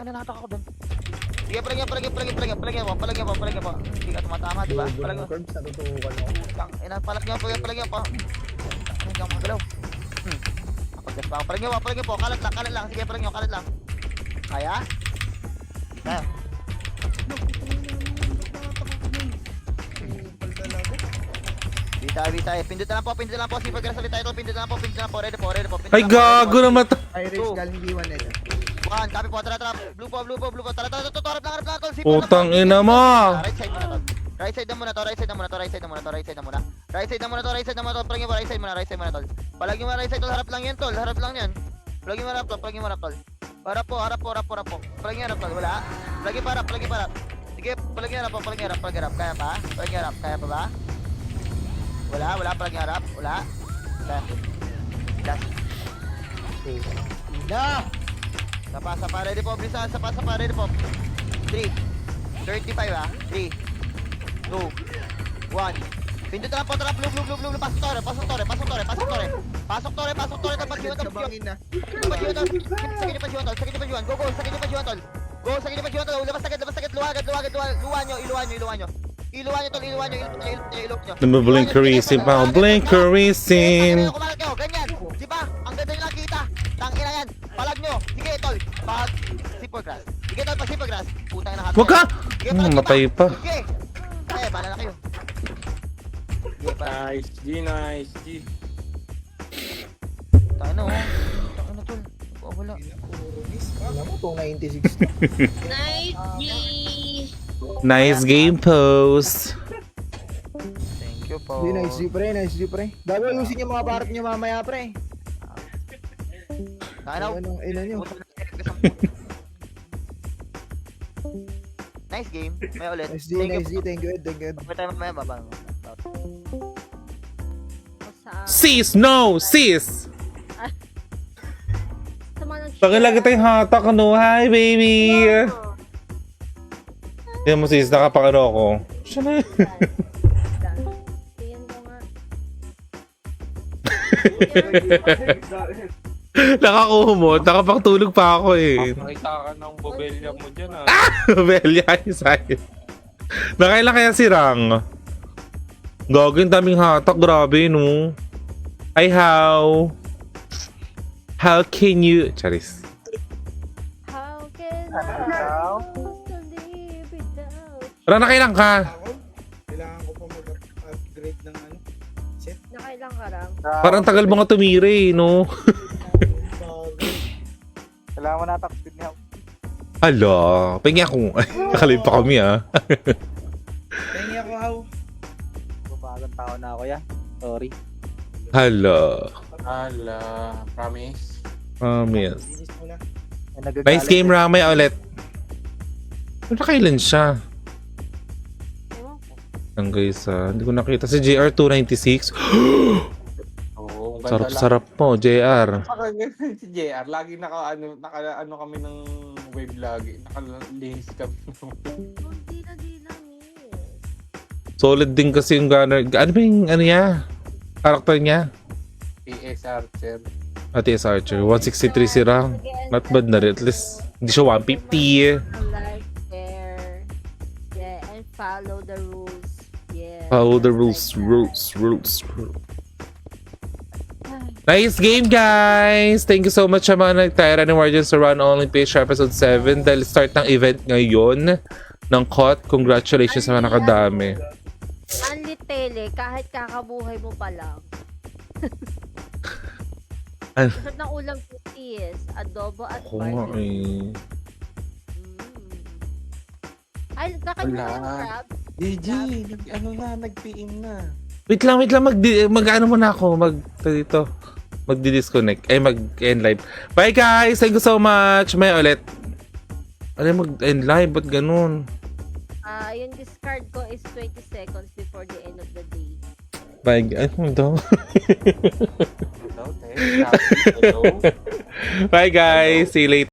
ina, natak ako dun. Sige, palagyan po. Hindi ka tumatama, diba? Palagyan. Curbs, natutukan ako. Tang ina, palagyan po. Hindi ka magalaw. Kapagdas pa ako. Palagyan po. Kalat lang. Sige, kalat lang. Kaya? Bita. Pindot na lang po. Sipag grass ulit tayo. Pindot na lang po. Ready po. Ay, gago na mata. Iris galing B1 nito. One, copy po. Tara. Blue po. Tara. Harap lang, tol. Sipag Putang ina mo. Right side muna, tol. Right side na muna, tol. Right side na muna, tol. Palagyan mo, right side muna, tol. Palagyan mo right side, tol. Harap lang yan, tol. Palagyan mo harap, tol. Harap po. Palagyan harap, tol. Wala. Palagyan pa harap. Sige, palagyan harap. Kaya pa? Kaya pa ba? Wala. Palagyan harap. Wala. Last. Sapa. Ready po, Brisa. Sapa. Ready po. 3. 35, ah. 3. 2, 1. Pindot na lang po, tara, blue. Pasok tore. Pasok tore. Pajiwan, tol. Sabangin na. Sakit yung pajiwan, tol. Go. Sakit yung pajiwan, tol. Labas agad. Iluwan nyo, tol. Iluwan nyo. Blinkerism pa. Kumalat kayo, ganyan. Di ba? Ang ganda nyo nakita. Tangina yan. Palag nyo. Sige, tol. Sipol grass. Putang na hot. Wag ka! Sige, palag nyo Matay pa. Sige. Kaya, bala na kayo. Sige, palag. Nice, G. Tangina, oh. Tangina, tol. Wala. Alam mo, 296. Nice game post. Thank you po. Nice G, pre. Dapat ayusin yung mga parot nyo mamaya, pre. Tangina, Anong ina nyo? Nice game. May ulit. Nice G, thank you, Ed. May tayo mamaya, baba. Sis, no! Sis! Sa mga Pagkalagi tayong hatak, ano? Hi, baby! Yan mo, sis. Nakapakano ako. Siya na. Tingin ko nga. Nakakumot. Nakapagtulog pa ako eh. Nakita ka ng bobelya mo dyan, ah. Belya yung sa'yo. Nakailan kaya si Rang? Gagawin daming hatak. Grabe, no? Ay, how can you... Charis. How can I live without Rang, nakailan ka? Ako, kailangan ko pa mag-upgrade ng ano. Set. Nakailang ka lang. Parang tagal mo nga tumira eh, no? Kailangan mo natak speed niya. Hala, pengi ako. Nakalib pa kami ah. Pengi ako, how? Babagang tao na ako yan. Sorry. Hala. Promise. Yes. Linis muna. Nice game, Ramay ulit. Nakailan siya? Ewan ko. Ang guys hindi ko nakita. Si JR 296. Oo, ang ganda lang. Sarap mo, JR. Si JR, lagi naka ano kami ng wave lagi. Nakalinis ka. Hindi na miss. Solid din kasi yung gunner. Ano ba yung ano niya? Karakter niya? PS Archer. T.S. Archer. 163 si rank. Not bad na rin. At least, hindi siya 150 eh. Like, share. Yeah, and follow the rules. Yeah. Follow the just rules, like that. rules. Nice game, guys! Thank you so much sa mga nagtira ni Guardians sa Run Only Page Episode 7 dahil start ng event ngayon ng COT. Congratulations sa mga nakadami. Only tele, kahit kakabuhay mo pa lang. Ano? Masarap ng ulam is adobo at Ako nga barbecue. Ay, kakain mo Wala. yung crab? GG! Nag-PM na. Wait lang. Mag-ano muna ako. Dito. Magdi-disconnect. Mag-end live. Bye, guys! Thank you so much! May ulit. Ano mag-end live? Ba't ganun? Yung discard ko is 20 seconds before the end of the day. Bye, guys. Ano daw? Hello, Hello. Bye, guys! See you later.